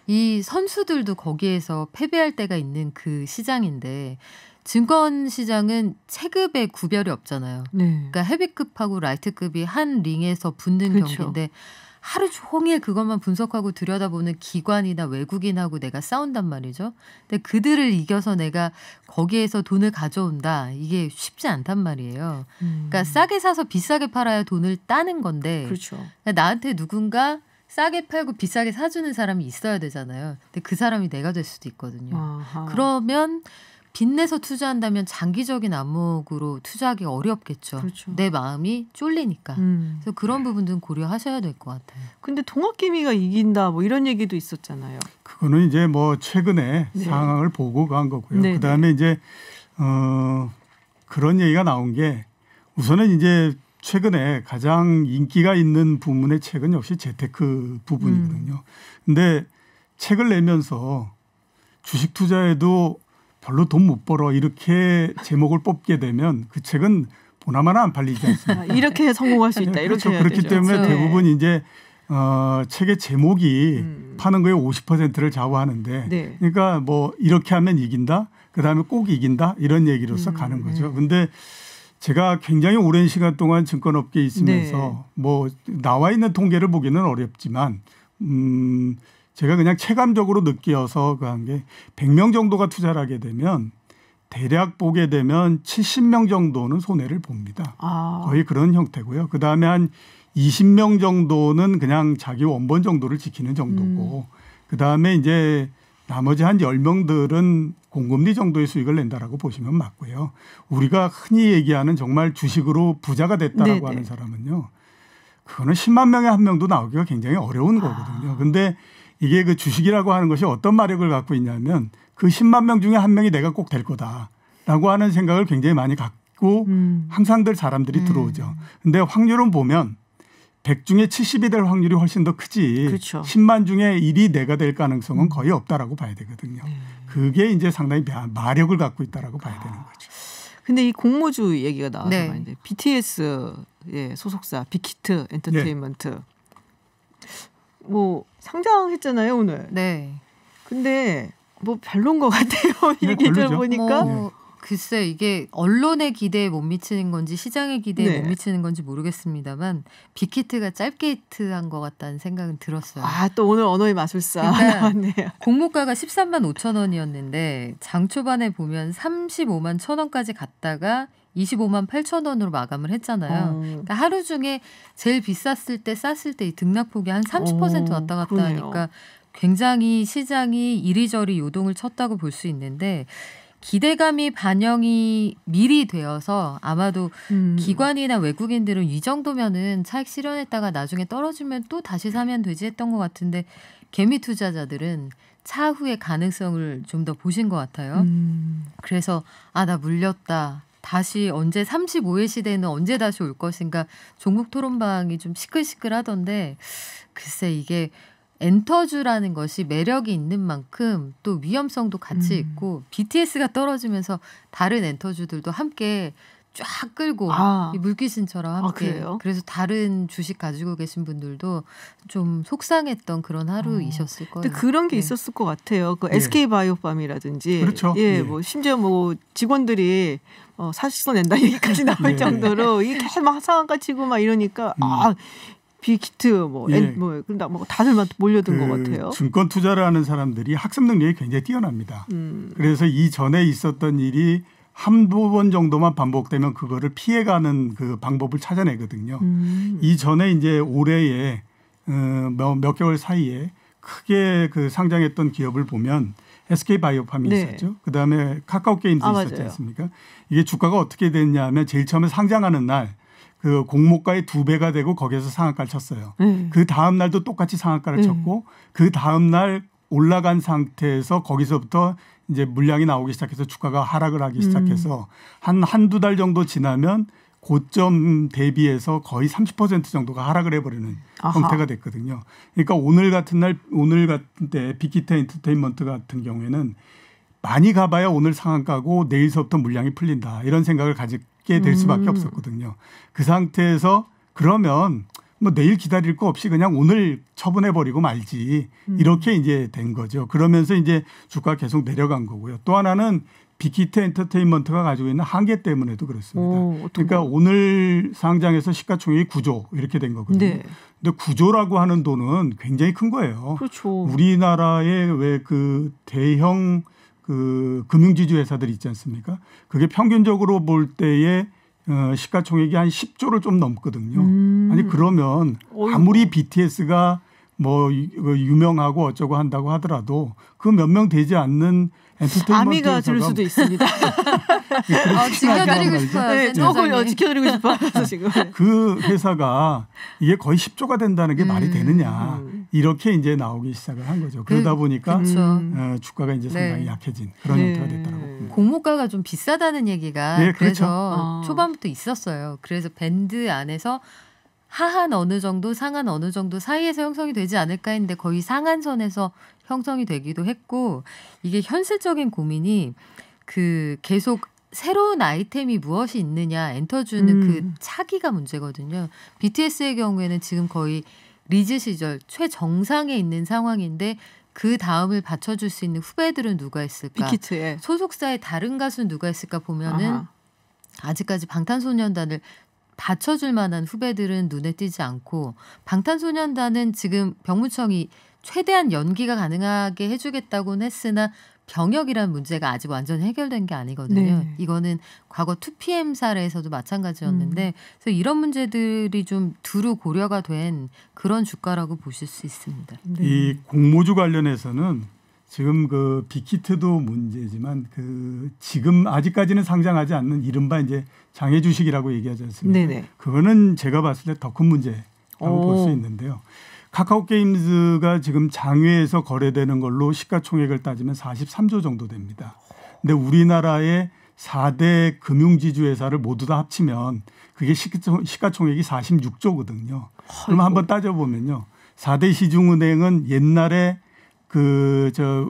이 선수들도 거기에서 패배할 때가 있는 그 시장인데 증권 시장은 체급의 구별이 없잖아요. 그러니까 헤비급하고 라이트급이 한 링에서 붙는 경기인데 하루 종일 그것만 분석하고 들여다보는 기관이나 외국인하고 내가 싸운단 말이죠. 근데 그들을 이겨서 내가 거기에서 돈을 가져온다. 이게 쉽지 않단 말이에요. 그러니까 싸게 사서 비싸게 팔아야 돈을 따는 건데 그렇죠. 그러니까 나한테 누군가 싸게 팔고 비싸게 사주는 사람이 있어야 되잖아요. 근데 그 사람이 내가 될 수도 있거든요. 아하. 그러면 빚내서 투자한다면 장기적인 안목으로 투자하기 어렵겠죠. 그렇죠. 내 마음이 쫄리니까. 그래서 그런 부분들은 고려하셔야 될 것 같아요. 근데 동학개미가 이긴다 뭐 이런 얘기도 있었잖아요. 그거는 이제 뭐 최근에 상황을 보고 간 거고요. 그다음에 이제 그런 얘기가 나온 게 우선은 이제 최근에 가장 인기가 있는 부문의 책은 역시 재테크 부분이거든요. 근데 책을 내면서 주식 투자에도 별로 돈 못 벌어 이렇게 제목을 뽑게 되면 그 책은 보나마나 안 팔리지 않습니까? 이렇게 성공할 수 있다. 이렇게 그렇죠. 그렇기 때문에 그렇죠. 대부분 이제 책의 제목이 파는 거의 50%를 좌우하는데 그러니까 뭐 이렇게 하면 이긴다. 그다음에 꼭 이긴다. 이런 얘기로서 가는 거죠. 근데 제가 굉장히 오랜 시간 동안 증권업계에 있으면서 뭐 나와 있는 통계를 보기는 어렵지만 제가 그냥 체감적으로 느껴서 한 게 100명 정도가 투자를 하게 되면 대략 보게 되면 70명 정도는 손해를 봅니다. 거의 그런 형태고요. 그다음에 한 20명 정도는 그냥 자기 원본 정도를 지키는 정도고 그다음에 이제 나머지 한 10명들은 공금리 정도의 수익을 낸다라고 보시면 맞고요. 우리가 흔히 얘기하는 정말 주식으로 부자가 됐다라고 하는 사람은요. 그거는 10만 명에 한 명도 나오기가 굉장히 어려운 거거든요. 근데 이게 그 주식이라고 하는 것이 어떤 마력을 갖고 있냐면 그 10만 명 중에 한 명이 내가 꼭 될 거다라고 하는 생각을 굉장히 많이 갖고 항상들 사람들이 들어오죠. 근데 확률은 보면 100 중에 70이 될 확률이 훨씬 더 크지. 그렇죠. 10만 중에 1이 내가 될 가능성은 거의 없다라고 봐야 되거든요. 그게 이제 상당히 마력을 갖고 있다라고 봐야 되는 거죠. 근데 이 공모주 얘기가 나와서 이제 BTS의 소속사 빅히트 엔터테인먼트 뭐 상장했잖아요 오늘. 근데 뭐 별론 것 같아요. 얘기 들어보니까. 글쎄 이게 언론의 기대에 못 미치는 건지 시장의 기대에 못 미치는 건지 모르겠습니다만 빅히트가 짧게 히트한 것 같다는 생각은 들었어요. 또 오늘 언어의 마술사 나왔네요. 공모가가 13만 5천 원이었는데 장 초반에 보면 35만 1천 원까지 갔다가 25만 8천 원으로 마감을 했잖아요. 그러니까 하루 중에 제일 비쌌을 때 쌌을 때 이 등락폭이 한 30% 왔다 갔다 하니까 굉장히 시장이 이리저리 요동을 쳤다고 볼 수 있는데 기대감이 반영이 미리 되어서 아마도 기관이나 외국인들은 이 정도면은 차익 실현했다가 나중에 떨어지면 또 다시 사면 되지 했던 것 같은데 개미 투자자들은 차후의 가능성을 좀 더 보신 것 같아요. 그래서 나 물렸다. 다시 언제 35회 시대는 언제 다시 올 것인가 종목 토론방이 좀 시끌시끌하던데 글쎄 이게 엔터주라는 것이 매력이 있는 만큼 또 위험성도 같이 있고 BTS가 떨어지면서 다른 엔터주들도 함께 쫙 끌고 이 물귀신처럼 함께. 그래서 다른 주식 가지고 계신 분들도 좀 속상했던 그런 하루이셨을 거예요. 근데 그런 게 있었을 것 같아요. 그 SK 바이오팜이라든지, 그렇죠. 뭐 심지어 뭐 직원들이 사직서 낸다 얘기까지 나올 정도로 이게 계속 막 상한가 치고 막 이러니까 빅히트 뭐 다들 막 몰려든 것 같아요. 증권 투자를 하는 사람들이 학습 능력이 굉장히 뛰어납니다. 그래서 이전에 있었던 일이 한두 번 정도만 반복되면 그거를 피해가는 그 방법을 찾아내거든요. 이전에 이제 올해에 몇 개월 사이에 크게 그 상장했던 기업을 보면 SK 바이오팜이 있었죠. 그다음에 카카오 게임즈 있었지 않습니까? 이게 주가가 어떻게 됐냐면 제일 처음에 상장하는 날 그 공모가의 2배가 되고 거기에서 상한가를 쳤어요. 그 다음 날도 똑같이 상한가를 쳤고 그 다음 날 올라간 상태에서 거기서부터 이제 물량이 나오기 시작해서 주가가 하락을 하기 시작해서 한두 달 정도 지나면 고점 대비해서 거의 30% 정도가 하락을 해버리는 형태가 됐거든요. 그러니까 오늘 같은 때 빅히트 엔터테인먼트 같은 경우에는 많이 가봐야 오늘 상한가고 내일서부터 물량이 풀린다. 이런 생각을 가지게 될 수밖에 없었거든요. 그 상태에서 그러면 뭐 내일 기다릴 거 없이 그냥 오늘 처분해버리고 말지. 이렇게 이제 된 거죠. 그러면서 이제 주가가 계속 내려간 거고요. 또 하나는 빅히트 엔터테인먼트가 가지고 있는 한계 때문에도 그렇습니다. 그러니까 오늘 상장에서 시가총액이 9조 이렇게 된 거거든요. 근데 9조라고 하는 돈은 굉장히 큰 거예요. 그렇죠. 우리나라의 왜 그 대형 그 금융지주 회사들 있지 않습니까? 그게 평균적으로 볼 때에 시가총액이 한 10조를 좀 넘거든요. 아니 그러면 아무리 BTS가 뭐 유명하고 어쩌고 한다고 하더라도 그 몇 명 되지 않는 엔터테인먼트 아미가 들 수도 있습니다. 지켜드리고 싶어요. 지켜드리고 싶어요. 지금 그 회사가 이게 거의 10조가 된다는 게 말이 되느냐 이렇게 이제 나오기 시작을 한 거죠. 그러다 보니까 주가가 이제 상당히 약해진 그런 형태가 됐더라고요. 공모가가 좀 비싸다는 얘기가 그래서 초반부터 있었어요. 그래서 밴드 안에서 하한 어느 정도 상한 어느 정도 사이에서 형성이 되지 않을까 했는데 거의 상한선에서 형성이 되기도 했고 이게 현실적인 고민이 그 계속 새로운 아이템이 무엇이 있느냐 엔터주는 그 차기가 문제거든요. BTS의 경우에는 지금 거의 리즈 시절 최정상에 있는 상황인데 그 다음을 받쳐줄 수 있는 후배들은 누가 있을까? 빅히트에. 소속사의 다른 가수는 누가 있을까 보면은 아직까지 방탄소년단을 받쳐줄 만한 후배들은 눈에 띄지 않고 방탄소년단은 지금 병무청이 최대한 연기가 가능하게 해주겠다고는 했으나 병역이란 문제가 아직 완전 해결된 게 아니거든요. 이거는 과거 2PM 사례에서도 마찬가지였는데 그래서 이런 문제들이 좀 두루 고려가 된 그런 주가라고 보실 수 있습니다. 이 공모주 관련해서는 지금 그 빅히트도 문제지만 그 지금 아직까지는 상장하지 않는 이른바 이제 장애 주식이라고 얘기하지 않습니까? 그거는 제가 봤을 때 더 큰 문제라고 볼 수 있는데요. 카카오 게임즈가 지금 장외에서 거래되는 걸로 시가총액을 따지면 43조 정도 됩니다. 근데 우리나라의 4대 금융지주 회사를 모두 다 합치면 그게 시가총액이 46조거든요. 그럼 한번 따져보면요. 4대 시중은행은 옛날에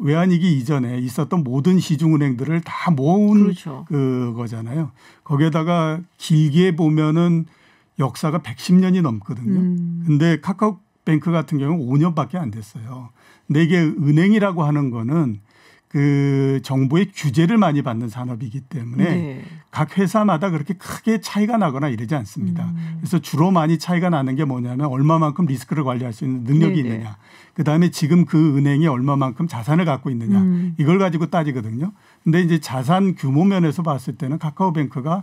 외환위기 이전에 있었던 모든 시중은행들을 다 모은 그거잖아요. 거기에다가 길게 보면은 역사가 110년이 넘거든요. 근데 카카오뱅크 같은 경우는 5년밖에 안 됐어요. 근데 이게 은행이라고 하는 거는 그 정부의 규제를 많이 받는 산업이기 때문에 각 회사마다 그렇게 크게 차이가 나거나 이러지 않습니다. 그래서 주로 많이 차이가 나는 게 뭐냐면 얼마만큼 리스크를 관리할 수 있는 능력이 있느냐. 그다음에 지금 그 은행이 얼마만큼 자산을 갖고 있느냐. 이걸 가지고 따지거든요. 근데 이제 자산 규모 면에서 봤을 때는 카카오뱅크가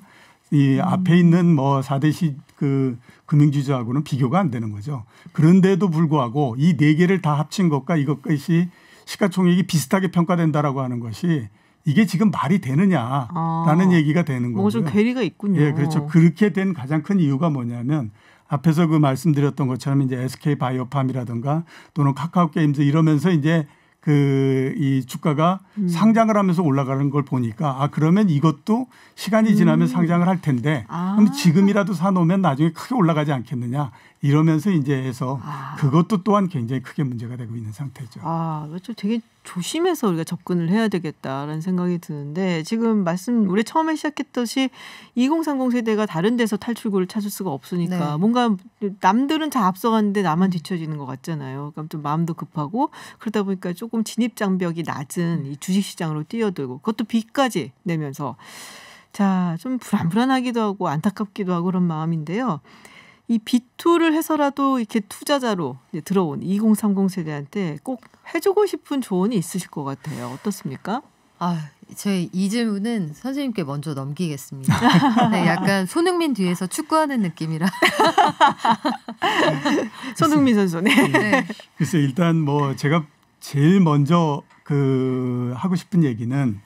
이 앞에 있는 뭐 4대 그 금융지주하고는 비교가 안 되는 거죠. 그런데도 불구하고 이 네 개를 다 합친 것과 이것이 시가총액이 비슷하게 평가된다라고 하는 것이 이게 지금 말이 되느냐라는 얘기가 되는 거고요. 좀 괴리가 있군요. 예, 그렇죠. 그렇게 된 가장 큰 이유가 뭐냐면 앞에서 그 말씀드렸던 것처럼 이제 SK 바이오팜이라든가 또는 카카오 게임즈 이러면서 이제 이 주가가 상장을 하면서 올라가는 걸 보니까 그러면 이것도 시간이 지나면 상장을 할 텐데 그럼 지금이라도 사놓으면 나중에 크게 올라가지 않겠느냐 이러면서 이제 해서 그것도 또한 굉장히 크게 문제가 되고 있는 상태죠. 그렇죠. 되게 조심해서 우리가 접근을 해야 되겠다라는 생각이 드는데 지금 우리 처음에 시작했듯이 2030 세대가 다른 데서 탈출구를 찾을 수가 없으니까 뭔가 남들은 다 앞서가는데 나만 뒤처지는 것 같잖아요. 그러니까 좀 마음도 급하고 그러다 보니까 조금 진입 장벽이 낮은 이 주식시장으로 뛰어들고 그것도 빚까지 내면서 자, 좀 불안하기도 하고 안타깝기도 하고 그런 마음인데요. 이 비투를 해서라도 이렇게 투자자로 이제 들어온 2030 세대한테 꼭 해주고 싶은 조언이 있으실 것 같아요. 어떻습니까? 저희 이 질문은 선생님께 먼저 넘기겠습니다. 네, 약간 손흥민 뒤에서 축구하는 느낌이라. 손흥민 선수. 네. 글쎄 일단 뭐 제가 제일 먼저 하고 싶은 얘기는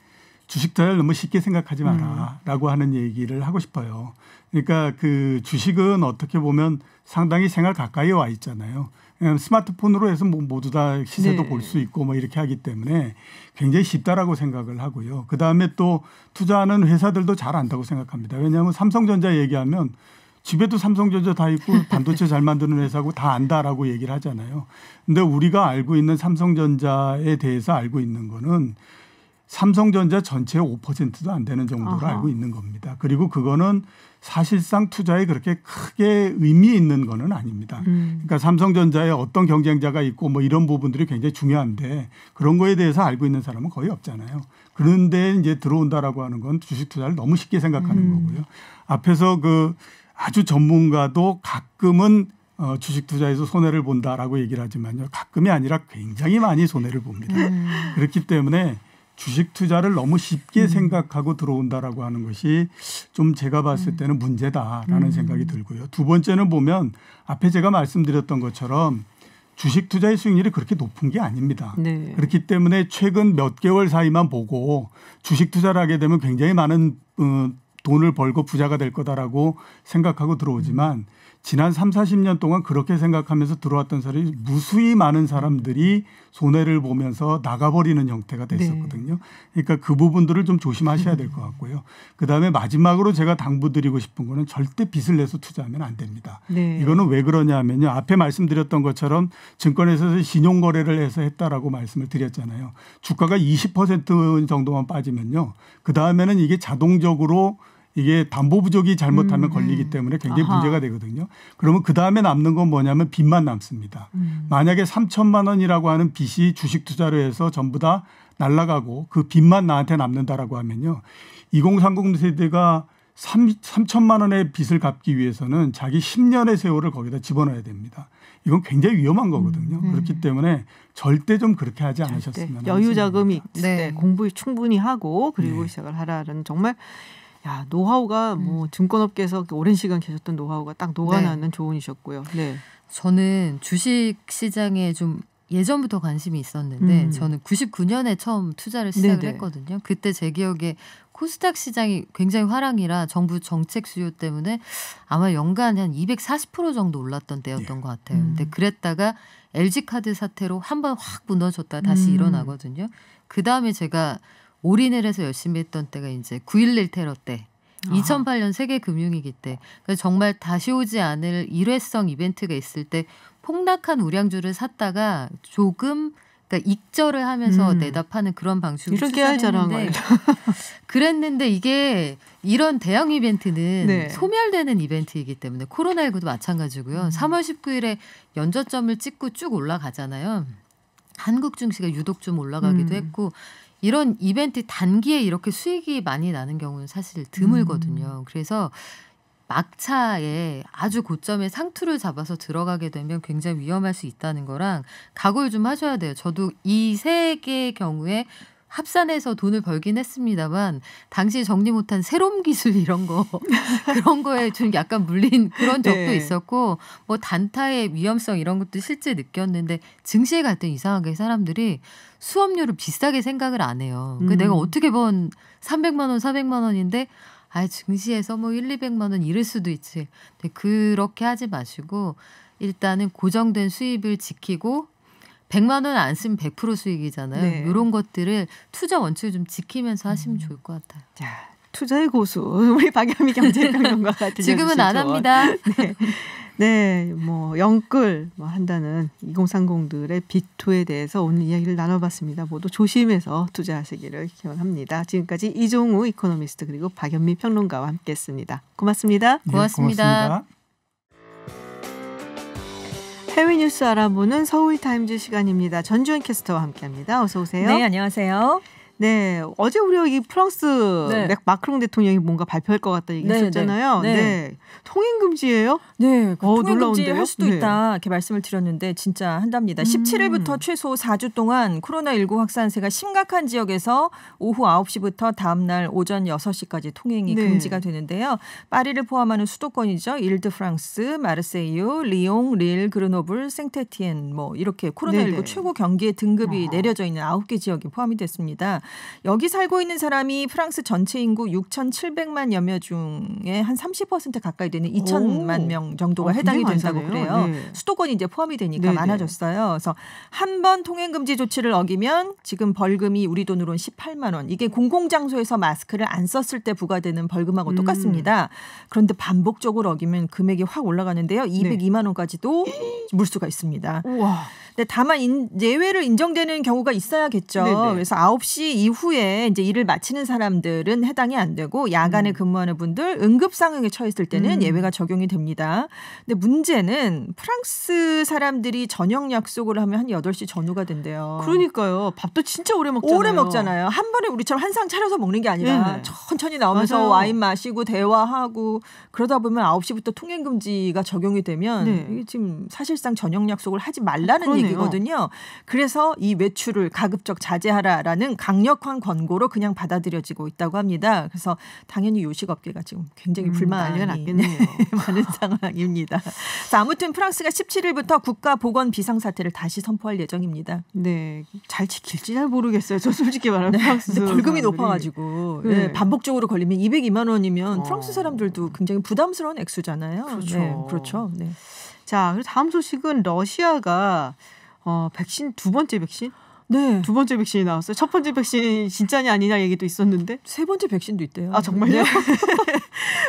주식 투자를 너무 쉽게 생각하지 마라라고 하는 얘기를 하고 싶어요. 그러니까 그 주식은 어떻게 보면 상당히 생활 가까이에 와 있잖아요. 스마트폰으로 해서 모두 다 시세도 볼 수 있고 뭐 이렇게 하기 때문에 굉장히 쉽다라고 생각을 하고요. 그다음에 또 투자하는 회사들도 잘 안다고 생각합니다. 왜냐하면 삼성전자 얘기하면 집에도 삼성전자 다 있고 반도체 잘 만드는 회사고 다 안다라고 얘기를 하잖아요. 근데 우리가 알고 있는 삼성전자에 대해서 알고 있는 거는 삼성전자 전체의 5%도 안 되는 정도로 알고 있는 겁니다. 그리고 그거는 사실상 투자에 그렇게 크게 의미 있는 거는 아닙니다. 그러니까 삼성전자에 어떤 경쟁자가 있고 뭐 이런 부분들이 굉장히 중요한데 그런 거에 대해서 알고 있는 사람은 거의 없잖아요. 그런데 이제 들어온다라고 하는 건 주식 투자를 너무 쉽게 생각하는 거고요. 앞에서 아주 전문가도 가끔은 주식 투자에서 손해를 본다라고 얘기를 하지만요. 가끔이 아니라 굉장히 많이 손해를 봅니다. 그렇기 때문에 주식 투자를 너무 쉽게 생각하고 들어온다라고 하는 것이 좀 제가 봤을 때는 문제다라는 생각이 들고요. 두 번째는 보면 앞에 제가 말씀드렸던 것처럼 주식 투자의 수익률이 그렇게 높은 게 아닙니다. 네. 그렇기 때문에 최근 몇 개월 사이만 보고 주식 투자를 하게 되면 굉장히 많은 돈을 벌고 부자가 될 거다라고 생각하고 들어오지만 지난 3, 40년 동안 그렇게 생각하면서 들어왔던 사람이 무수히 많은 사람들이 손해를 보면서 나가버리는 형태가 됐었거든요. 그러니까 그 부분들을 좀 조심하셔야 될 것 같고요. 그다음에 마지막으로 제가 당부드리고 싶은 거는 절대 빚을 내서 투자하면 안 됩니다. 네. 이거는 왜 그러냐 하면요. 앞에 말씀드렸던 것처럼 증권회사에서 신용거래를 해서 했다라고 말씀을 드렸잖아요. 주가가 20% 정도만 빠지면요. 그다음에는 이게 자동적으로 이게 담보 부족이 잘못하면 걸리기 때문에 굉장히 문제가 되거든요. 그러면 그다음에 남는 건 뭐냐면 빚만 남습니다. 만약에 3천만 원이라고 하는 빚이 주식 투자로 해서 전부 다 날아가고 그 빚만 나한테 남는다라고 하면요. 2030 세대가 3천만 원의 빚을 갚기 위해서는 자기 10년의 세월을 거기다 집어넣어야 됩니다. 이건 굉장히 위험한 거거든요. 그렇기 때문에 절대 좀 그렇게 하지 않으셨으면 합니다. 여유 자금이 있을 때 공부 충분히 하고 그리고 시작을 하라는 정말 노하우가 뭐 증권업계에서 오랜 시간 계셨던 노하우가 딱 녹아나는 조언이셨고요. 네. 저는 주식 시장에 좀 예전부터 관심이 있었는데 저는 99년에 처음 투자를 시작을 했거든요. 그때 제 기억에 코스닥 시장이 굉장히 화랑이라 정부 정책 수요 때문에 아마 연간 한 240% 정도 올랐던 때였던 것 같아요. 근데 그랬다가 LG카드 사태로 한번 확 무너졌다 다시 일어나거든요. 그다음에 제가 올인을 해서 열심히 했던 때가 이제 9.11 테러 때 2008년 세계 금융위기 때 그래서 정말 다시 오지 않을 일회성 이벤트가 있을 때 폭락한 우량주를 샀다가 조금 그러니까 익절을 하면서 내다 파는 그런 방식으로 투자했는데 그랬는데 이게 이런 대형 이벤트는 소멸되는 이벤트이기 때문에 코로나19도 마찬가지고요. 3월 19일에 연저점을 찍고 쭉 올라가잖아요. 한국 증시가 유독 좀 올라가기도 했고 이런 이벤트 단기에 이렇게 수익이 많이 나는 경우는 사실 드물거든요. 그래서 막차에 아주 고점에 상투를 잡아서 들어가게 되면 굉장히 위험할 수 있다는 거랑 각오를 좀 하셔야 돼요. 저도 이 세 개의 경우에 합산해서 돈을 벌긴 했습니다만 당시 정리 못한 새로운 기술 이런 거 그런 거에 좀 약간 물린 그런 적도 있었고 뭐 단타의 위험성 이런 것도 실제 느꼈는데 증시에 갈 때 이상하게 사람들이 수업료를 비싸게 생각을 안 해요. 내가 어떻게 번 300만 원, 400만 원인데 증시에서 뭐 1, 200만 원 이럴 수도 있지. 근데 그렇게 하지 마시고 일단은 고정된 수입을 지키고 100만 원 안 쓰면 100% 수익이잖아요. 이런 것들을 투자 원칙을 좀 지키면서 하시면 좋을 것 같아요. 자, 투자의 고수 우리 박연미 경제평론가가 지금은 안 합니다. 네, 뭐 영끌 뭐 한다는 2030들의 빅2에 대해서 오늘 이야기를 나눠봤습니다. 모두 조심해서 투자하시기를 기원합니다. 지금까지 이종우 이코노미스트 그리고 박연미 평론가와 함께했습니다. 고맙습니다. 네, 고맙습니다. 해외 뉴스 알아보는 서울타임즈 시간입니다. 전주현 캐스터와 함께합니다. 어서 오세요. 네, 안녕하세요. 네, 어제 우리가 이 프랑스 마크롱 대통령이 뭔가 발표할 것 같다 얘기했었잖아요. 네. 통행 금지예요? 네, 통행 금지할 수도 있다 이렇게 말씀을 드렸는데 진짜 한답니다. 17일부터 최소 4주 동안 코로나19 확산세가 심각한 지역에서 오후 9시부터 다음 날 오전 6시까지 통행이 금지가 되는데요. 파리를 포함하는 수도권이죠. 일드프랑스, 마르세유, 리옹, 릴, 그르노블, 생테티엔 뭐 이렇게 코로나19 최고 경기의 등급이 내려져 있는 9개 지역이 포함이 됐습니다. 여기 살고 있는 사람이 프랑스 전체 인구 6,700만여 명 중에 한 30% 가까이 되는 2천만 명 정도가 해당이 된다고 그래요. 네. 수도권이 이제 포함이 되니까 많아졌어요. 그래서 한 번 통행금지 조치를 어기면 지금 벌금이 우리 돈으로는 18만 원. 이게 공공장소에서 마스크를 안 썼을 때 부과되는 벌금하고 똑같습니다. 그런데 반복적으로 어기면 금액이 확 올라가는데요. 202만 원까지도 물수가 있습니다. 우와. 네, 다만 예외를 인정되는 경우가 있어야겠죠. 네네. 그래서 9시 이후에 이제 일을 마치는 사람들은 해당이 안 되고 야간에 근무하는 분들 응급 상황에 처했을 때는 예외가 적용이 됩니다. 근데 문제는 프랑스 사람들이 저녁 약속을 하면 한 8시 전후가 된대요. 그러니까요. 밥도 진짜 오래 먹잖아요. 오래 먹잖아요. 한 번에 우리처럼 한 상 차려서 먹는 게 아니라 천천히 나오면서 맞아요. 와인 마시고 대화하고 그러다 보면 9시부터 통행금지가 적용이 되면 이게 지금 사실상 저녁 약속을 하지 말라는 얘기거든요. 그래서 이 외출을 가급적 자제하라라는 강력한 권고로 그냥 받아들여지고 있다고 합니다. 그래서 당연히 요식업계가 지금 굉장히 불만이 많은 상황입니다. 자, 아무튼 프랑스가 17일부터 국가 보건 비상사태를 다시 선포할 예정입니다. 네, 잘 지킬지 잘 모르겠어요. 저 솔직히 말하면 프랑스 벌금이 높아가지고 반복적으로 걸리면 202만 원이면 프랑스 사람들도 굉장히 부담스러운 액수잖아요. 그렇죠. 그렇죠. 네. 자, 그리고 다음 소식은 러시아가 백신 두 번째 백신? 네. 두 번째 백신이 나왔어요. 첫 번째 백신이 진짜냐 아니냐 얘기도 있었는데. 세 번째 백신도 있대요. 아, 정말요? 네.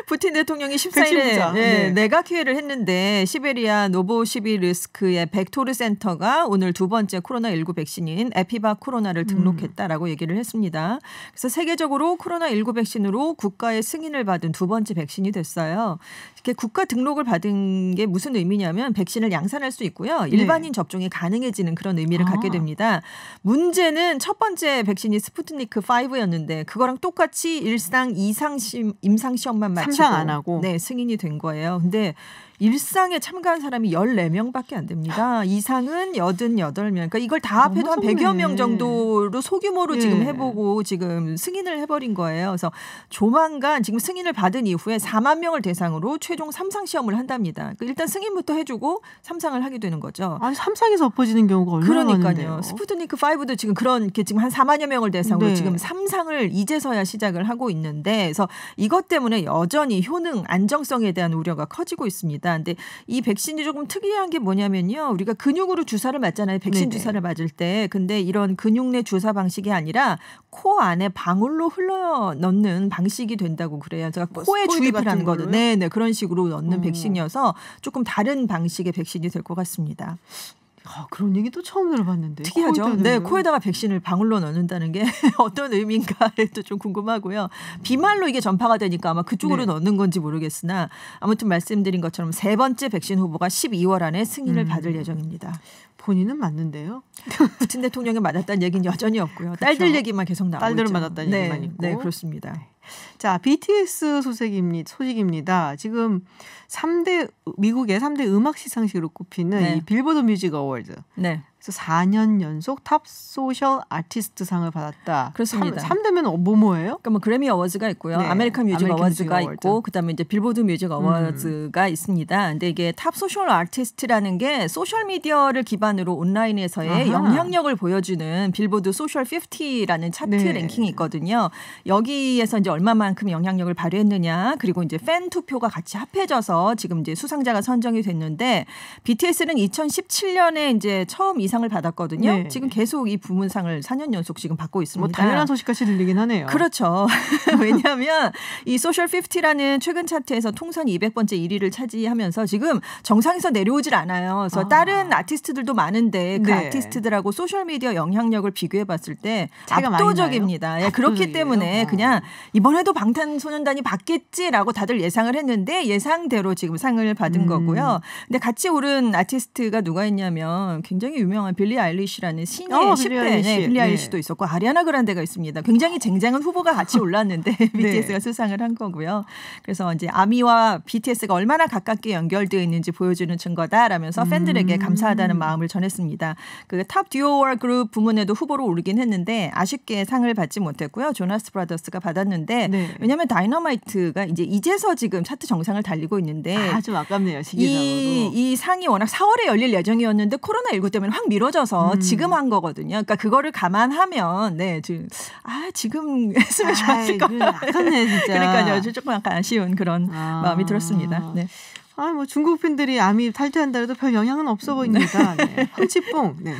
푸틴 대통령이 14일에 내각회의를 했는데 시베리아 노보시비르스크의 벡토르 센터가 오늘 두 번째 코로나19 백신인 에피바 코로나를 등록했다라고 얘기를 했습니다. 그래서 세계적으로 코로나19 백신으로 국가의 승인을 받은 두 번째 백신이 됐어요. 이렇게 국가 등록을 받은 게 무슨 의미냐면 백신을 양산할 수 있고요. 일반인 접종이 가능해지는 그런 의미를 갖게 됩니다. 문제는 첫 번째 백신이 스푸트니크 5였는데 그거랑 똑같이 일상 임상 시험만 마치고 3상 안 하고 승인이 된 거예요. 근데 일상에 참가한 사람이 14명밖에 안 됩니다. 이상은 88명. 그러니까 이걸 다 합해도 한 100여 명 정도로 소규모로 지금 해보고 지금 승인을 해버린 거예요. 그래서 조만간 지금 승인을 받은 이후에 4만 명을 대상으로 최종 3상 시험을 한답니다. 그러니까 일단 승인부터 해주고 3상을 하게 되는 거죠. 아니 3상에서 엎어지는 경우가 얼마나 많은데요. 그러니까요. 스푸트니크 5도 지금 그렇게 지금 한 4만여 명을 대상으로 지금 3상을 이제서야 시작을 하고 있는데 그래서 이것 때문에 여전히 효능, 안정성에 대한 우려가 커지고 있습니다. 근데 이 백신이 조금 특이한 게 뭐냐면요. 우리가 근육으로 주사를 맞잖아요. 백신 주사를 맞을 때. 근데 이런 근육 내 주사 방식이 아니라 코 안에 방울로 흘러 넣는 방식이 된다고 그래요. 제가 코에 주입을 한 거죠. 네, 그런 식으로 넣는 백신이어서 조금 다른 방식의 백신이 될 것 같습니다. 그런 얘기도 처음 들어봤는데. 특이하죠. 네, 코에다가 백신을 방울로 넣는다는 게 어떤 의미인가에도 좀 궁금하고요. 비말로 이게 전파가 되니까 아마 그쪽으로 넣는 건지 모르겠으나 아무튼 말씀드린 것처럼 세 번째 백신 후보가 12월 안에 승인을 받을 예정입니다. 본인은 맞는데요. 푸틴 대통령이 맞았다는 얘기는 여전히 없고요. 그렇죠. 딸들 얘기만 계속 나오고 딸들은 맞았다는 얘기만 있고. 네, 그렇습니다. 자, BTS 소식입니다. 지금 미국의 3대 음악 시상식으로 꼽히는 이 빌보드 뮤직 어워드. 네. 그래서 4년 연속 탑 소셜 아티스트 상을 받았다. 그렇습니다. 3대면 뭐예요? 그러니까 그래미 어워즈가 있고요. 아메리칸 뮤직 어워즈가 있고 그다음에 이제 빌보드 뮤직 어워즈가 있습니다. 근데 이게 탑 소셜 아티스트라는 게 소셜 미디어를 기반으로 온라인에서의 영향력을 보여주는 빌보드 소셜 50라는 차트 랭킹이 있거든요. 여기에서 이제 얼마만큼 영향력을 발휘했느냐, 그리고 이제 팬 투표가 같이 합해져서 지금 이제 수상자가 선정이 됐는데 BTS는 2017년에 이제 처음 이 상을 받았거든요. 네. 지금 계속 이 부문상을 4년 연속 지금 받고 있습니다. 뭐 당연한 소식같이 들리긴 하네요. 그렇죠. 왜냐하면 이 소셜 50라는 최근 차트에서 통산 200번째 1위를 차지하면서 지금 정상에서 내려오질 않아요. 그래서 다른 아티스트들도 많은데 그 네. 아티스트들하고 소셜미디어 영향력을 비교해봤을 때 압도적입니다. 예, 그렇기 때문에 그냥 이번에도 방탄소년단이 받겠지라고 다들 예상을 했는데 예상대로 지금 상을 받은 거고요. 근데 같이 오른 아티스트가 누가 있냐면 굉장히 유명한 빌리 아일리시라는 신예 10대 빌리 아일리시도 있었고 아리아나 그란데가 있습니다. 굉장히 쟁쟁한 후보가 같이 올랐는데 BTS가 수상을 한 거고요. 그래서 이제 아미와 BTS가 얼마나 가깝게 연결되어 있는지 보여주는 증거다라면서 팬들에게 감사하다는 마음을 전했습니다. 그 탑 듀오와 그룹 부문에도 후보로 오르긴 했는데 아쉽게 상을 받지 못했고요. 조나스 브라더스가 받았는데 네. 왜냐하면 다이너마이트가 이제서 지금 차트 정상을 달리고 있는데 좀 아깝네요. 시기상으로. 이 상이 워낙 4월에 열릴 예정이었는데 코로나19 때문에 확 미뤄져서 지금 한 거거든요. 그러니까 그거를 감안하면 네 지금 했으면 좋았을 것 같아요. 아깝네 진짜. 그러니까요. 조금 약간 아쉬운 그런 마음이 들었습니다. 네. 뭐 중국 팬들이 아미 탈퇴한다 해도 별 영향은 없어 보입니다. 네. 황치뽕. 네.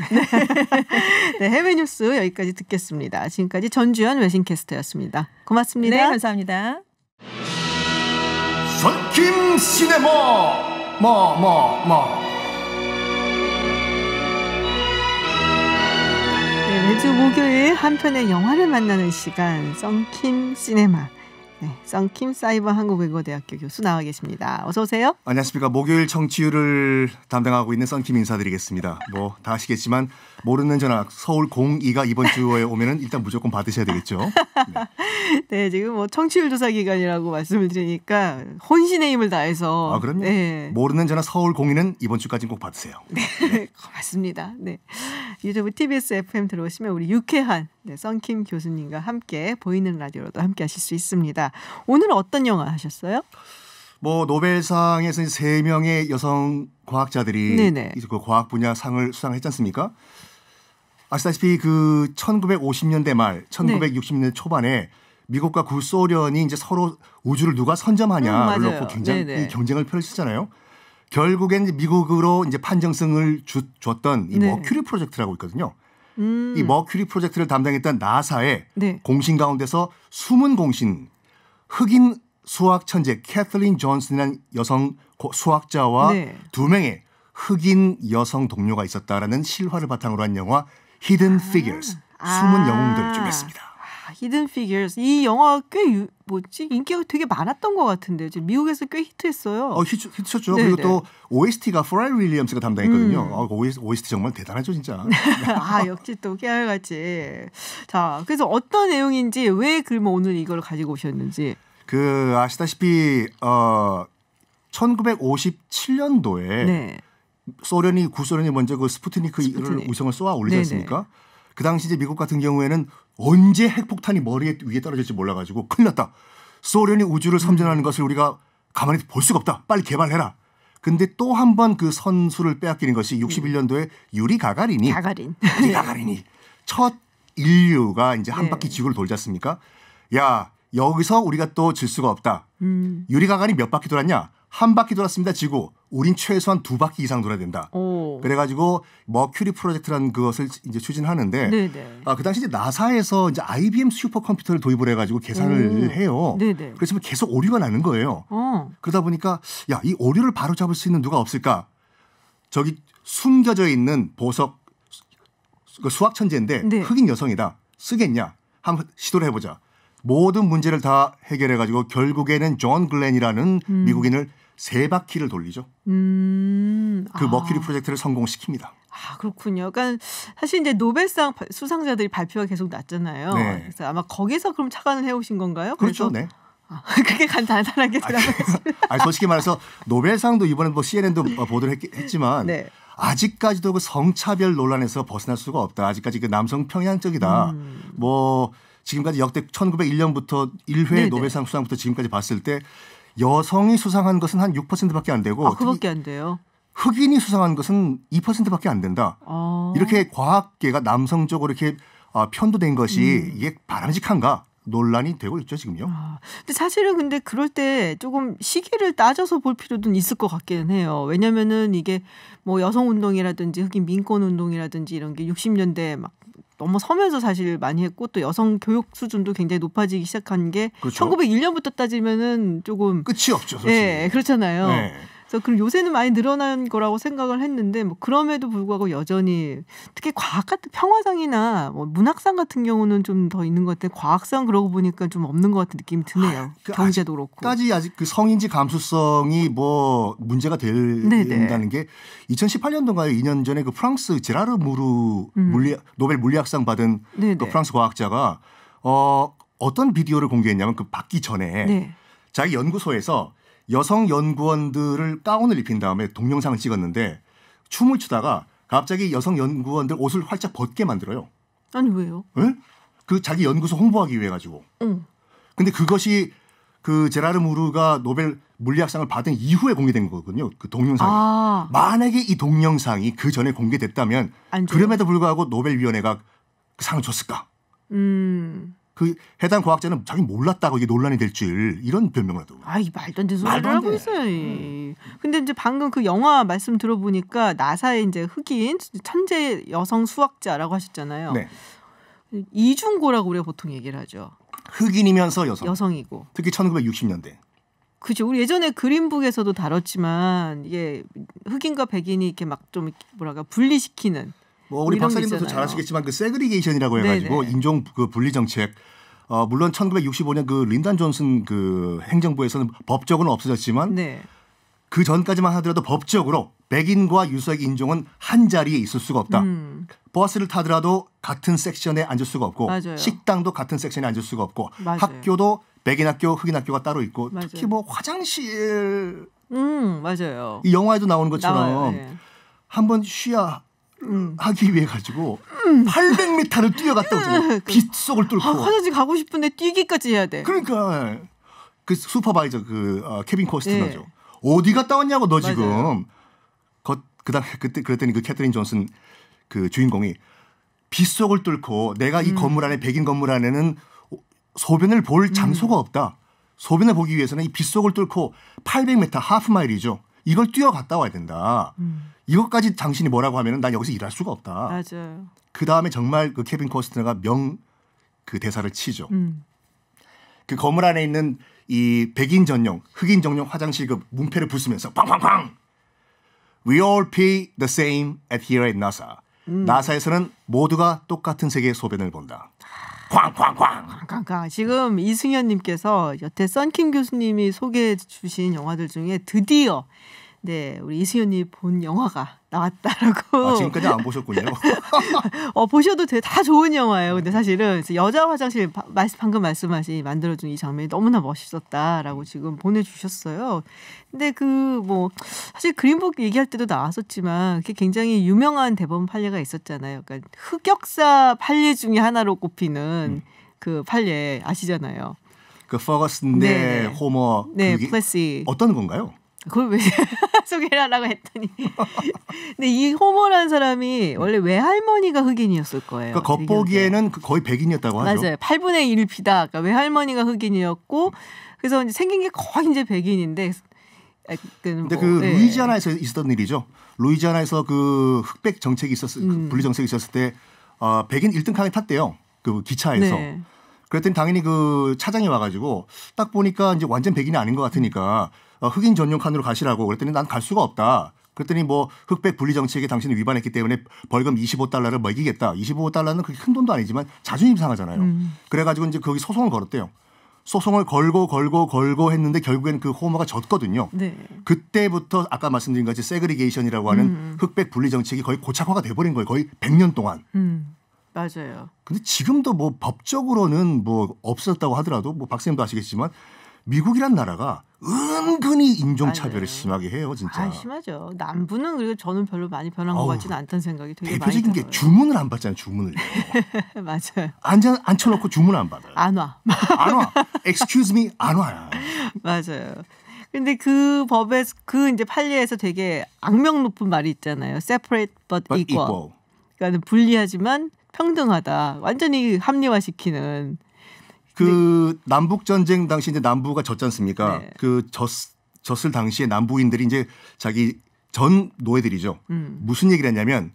네, 해외 뉴스 여기까지 듣겠습니다. 지금까지 전주현 외신캐스터였습니다. 고맙습니다. 네, 감사합니다. 선킴 시네마 네, 매주 목요일 한 편의 영화를 만나는 시간 썬킴 시네마. 네, 썬킴 사이버 한국외국어대학교 교수 나와 계십니다. 어서 오세요. 안녕하십니까. 목요일 청취율을 담당하고 있는 썬킴 인사드리겠습니다. 뭐 다 아시겠지만 모르는 전화 서울 02가 이번 주에 오면은 일단 무조건 받으셔야 되겠죠. 네, 네 지금 뭐 청취율 조사 기간이라고 말씀을 드리니까 혼신의 힘을 다해서. 아 그럼요. 네. 모르는 전화 서울 02는 이번 주까지 꼭 받으세요. 네, 고맙습니다. 네, 유튜브 TBS FM 들어오시면 우리 유쾌한 썬킴 교수님과 함께 보이는 라디오로도 함께 하실 수 있습니다. 오늘은 어떤 영화 하셨어요? 뭐 노벨상에서 3명의 여성 과학자들이 그 과학 분야 상을 수상했지 않습니까? 아시다시피 그 1950년대 말, 1960년대 초반에 미국과 구소련이 이제 서로 우주를 누가 선점하냐를 놓고 굉장히 경쟁을 펼쳤잖아요. 결국엔 미국으로 이제 판정승을 줬던 이 머큐리 프로젝트라고 있거든요. 이 머큐리 프로젝트를 담당했던 나사의 공신 가운데서 숨은 공신 흑인 수학 천재 캐틀린 존슨이라는 여성 수학자와 2명의 흑인 여성 동료가 있었다라는 실화를 바탕으로 한 영화 히든 피겨스 숨은 영웅들을 준비했습니다. 히든 피겨스 이 영화 꽤 인기가 되게 많았던 것 같은데 지금 미국에서 꽤 히트했어요. 히트쳤죠. 그리고 또 OST가 포렐 윌리엄스가 담당했거든요. OST 정말 대단하죠 진짜. 역시 또 깨알같이. 자, 그래서 어떤 내용인지 왜 그러면 오늘 이걸 가지고 오셨는지. 아시다시피 1957년도에 구소련이 먼저 그 스푸트니크를 우성을 쏘아 올리지 않습니까? 그 당시 이제 미국 같은 경우에는 언제 핵폭탄이 머리 위에 떨어질지 몰라가지고 큰일 났다. 소련이 우주를 선점하는 것을 우리가 가만히 볼 수가 없다. 빨리 개발해라. 근데 또 한 번 그 선수를 빼앗기는 것이 61년도에 유리 가가린이 첫 인류가 이제 한 바퀴 지구를 돌지 않습니까? 야, 여기서 우리가 또 질 수가 없다. 유리 가가린이 몇 바퀴 돌았냐? 한 바퀴 돌았습니다. 지구. 우린 최소한 2바퀴 이상 돌아야 된다. 그래가지고 머큐리 프로젝트라는 그것을 이제 추진하는데 그 당시 이제 나사에서 이제 IBM 슈퍼컴퓨터를 도입을 해가지고 계산을 해요. 그렇지만 계속 오류가 나는 거예요. 그러다 보니까 야, 이 오류를 바로 잡을 수 있는 누가 없을까? 저기 숨겨져 있는 보석 수학 천재인데 흑인 여성이다. 쓰겠냐? 한번 시도를 해보자. 모든 문제를 다 해결해가지고 결국에는 존 글렌이라는 미국인을 3바퀴를 돌리죠. 그 머큐리 프로젝트를 성공시킵니다. 그렇군요. 그러니까 사실 이제 노벨상 수상자들이 발표가 계속 났잖아요. 그래서 아마 거기서 그럼 착안을 해오신 건가요? 그렇죠. 네. 그게 간단하게 들어가겠습니다. 솔직히 말해서 노벨상도 이번에 뭐 CNN도 보도를 했지만 아직까지도 그 성차별 논란에서 벗어날 수가 없다. 아직까지 그 남성 평양적이다. 뭐 지금까지 역대 1901년부터 1회 노벨상 수상부터 지금까지 봤을 때 여성이 수상한 것은 한 6%밖에 안 되고 그밖에 안 돼요. 흑인이 수상한 것은 2%밖에 안 된다. 이렇게 과학계가 남성적으로 이렇게 편도된 것이 이게 바람직한가? 논란이 되고 있죠 지금요. 근데 사실은 근데 그럴 때 조금 시기를 따져서 볼 필요도 있을 것 같기는 해요. 왜냐면은 이게 뭐 여성 운동이라든지 흑인 민권 운동이라든지 이런 게 60년대 막 넘어서면서 사실 많이 했고 또 여성 교육 수준도 굉장히 높아지기 시작한 게 그렇죠. 1901년부터 따지면은 조금 끝이 없죠. 솔직히. 네, 그렇잖아요. 네. 그래서 그럼 요새는 많이 늘어난 거라고 생각을 했는데 뭐 그럼에도 불구하고 여전히 특히 과학 같은 평화상이나 뭐 문학상 같은 경우는 좀 더 있는 것 같아요. 과학상 그러고 보니까 좀 없는 것 같은 느낌이 드네요. 경제도 그렇고. 아직 그 성인지 감수성이 뭐 문제가 된다는 게 2018년도인가요? 2년 전에 그 프랑스 제라르 무르 노벨 물리학상 받은 그 프랑스 과학자가 어떤 비디오를 공개했냐면 그 받기 전에 자기 연구소에서 여성 연구원들을 가운을 입힌 다음에 동영상을 찍었는데 춤을 추다가 갑자기 여성 연구원들 옷을 활짝 벗게 만들어요. 아니 왜요? 네? 그 자기 연구소 홍보하기 위해 가지고. 근데 그것이 그 제라르 무르가 노벨 물리학상을 받은 이후에 공개된 거거든요. 그 동영상이. 만약에 이 동영상이 그 전에 공개됐다면 그럼에도 불구하고 노벨위원회가 그 상을 줬을까? 그 해당 과학자는 자기 몰랐다고 이게 논란이 될 줄 이런 변명을 하더라고요. 이 말도 안 되는 소리를 하고 있어요. 근데 이제 방금 그 영화 말씀 들어보니까 나사의 이제 흑인 천재 여성 수학자라고 하셨잖아요. 네. 이중고라고 우리가 보통 얘기를 하죠. 흑인이면서 여성이고. 특히 1960년대. 그죠. 우리 예전에 그린북에서도 다뤘지만 이게 흑인과 백인이 이렇게 막 좀 뭐랄까 분리시키는. 뭐 우리 박사님도 잘 아시겠지만 그 세그리게이션이라고 해가지고 인종 그 분리 정책. 물론 1965년 그 린단 존슨 그 행정부에서는 법적으로는 없어졌지만 그 전까지만 하더라도 법적으로 백인과 유색 인종은 한 자리에 있을 수가 없다. 버스를 타더라도 같은 섹션에 앉을 수가 없고 맞아요. 식당도 같은 섹션에 앉을 수가 없고 맞아요. 학교도 백인 학교, 흑인 학교가 따로 있고 맞아요. 특히 뭐 화장실 맞아요. 이 영화에도 나오는 것처럼 한번 쉬야 하기 위해 가지고 800m를 뛰어갔다 오잖아요. 빗속을 뚫고. 화장실 가고 싶은데 뛰기까지 해야 돼. 그러니까 그 슈퍼바이저 그 케빈 코스트너죠. 어디 갔다 왔냐고 너 지금. 그다음에 그때 그랬더니 그 캐서린 존슨 그 주인공이 빗속을 뚫고 내가 이 건물 안에 백인 건물 안에는 소변을 볼 장소가 없다. 소변을 보기 위해서는 이 빗속을 뚫고 800m 하프 마일이죠. 이걸 뛰어갔다 와야 된다. 이것까지 당신이 뭐라고 하면은 난 여기서 일할 수가 없다. 맞아요. 그 다음에 정말 그 케빈 코스트너가 그 대사를 치죠. 그 건물 안에 있는 이 백인 전용, 흑인 전용 화장실 그 문패를 부수면서 팡팡팡. We all pee the same at here at NASA. 나사에서는 모두가 똑같은 색의 소변을 본다. 쾅쾅쾅. 지금 이승현님께서 여태 썬킴 교수님이 소개해 주신 영화들 중에 드디어 우리 이승현님 본 영화가 나왔다라고. 지금까지 안 보셨군요. 보셔도 돼. 다 좋은 영화예요. 근데 사실은 여자 화장실 방금 말씀하신 만들어준 이 장면이 너무나 멋있었다라고 지금 보내주셨어요. 근데 사실 그린북 얘기할 때도 나왔었지만 그게 굉장히 유명한 대법원 판례가 있었잖아요. 그러니까 흑역사 판례 중에 하나로 꼽히는 그 판례 아시잖아요. 그 퍼거슨 대 호머. 플래시. 어떤 건가요? 그걸 왜 소개를 하라고 했더니. 근데 이 호모라는 사람이 원래 외할머니가 흑인이었을 거예요. 그러니까 겉보기에는 거의 백인이었다고 하죠. 맞아요. 8분의 1 피다. 그러니까 외할머니가 흑인이었고 그래서 이제 생긴 게 거의 이제 백인인데. 근데 루이지아나에서 있었던 일이죠. 루이지아나에서 그 흑백 정책이 분리 정책이 있었을 때 백인 1등 칸에 탔대요. 그 기차에서. 그랬더니 당연히 그 차장이 와가지고 딱 보니까 이제 완전 백인이 아닌 것 같으니까 흑인 전용 칸으로 가시라고 그랬더니 난 갈 수가 없다. 그랬더니 뭐 흑백 분리 정책에 당신이 위반했기 때문에 벌금 $25를 먹이겠다. $25는 그렇게 큰 돈도 아니지만 자존심 상하잖아요. 그래가지고 이제 거기 소송을 걸었대요. 소송을 걸고 했는데 결국엔 그 호머가 졌거든요. 그때부터 아까 말씀드린 것같이 세그리게이션이라고 하는 흑백 분리 정책이 거의 고착화가 돼버린 거예요. 거의 100년 동안. 맞아요. 근데 지금도 뭐 법적으로는 뭐 없었다고 하더라도 뭐 박사님도 아시겠지만 미국이란 나라가 은근히 인종차별을 심하게 해요, 진짜. 심하죠. 남부는 그리고 저는 별로 많이 변한 것 같지는 않다는 생각이 되게 많이 들어요. 대표적인 게 주문을 안 받잖아요, 주문을. 맞아요. 앉혀놓고 주문 안 받아요. 안 와. 안 와. Excuse me, 안 와요. 맞아요. 근데 그 법에서 그 이제 판례에서 되게 악명 높은 말이 있잖아요. Separate but equal. 그러니까 분리하지만 평등하다. 완전히 합리화시키는. 그 남북 전쟁 당시 이제 남부가 졌지 않습니까? 네. 그 졌을 당시에 남부인들이 이제 자기 전 노예들이죠. 무슨 얘기를 했냐면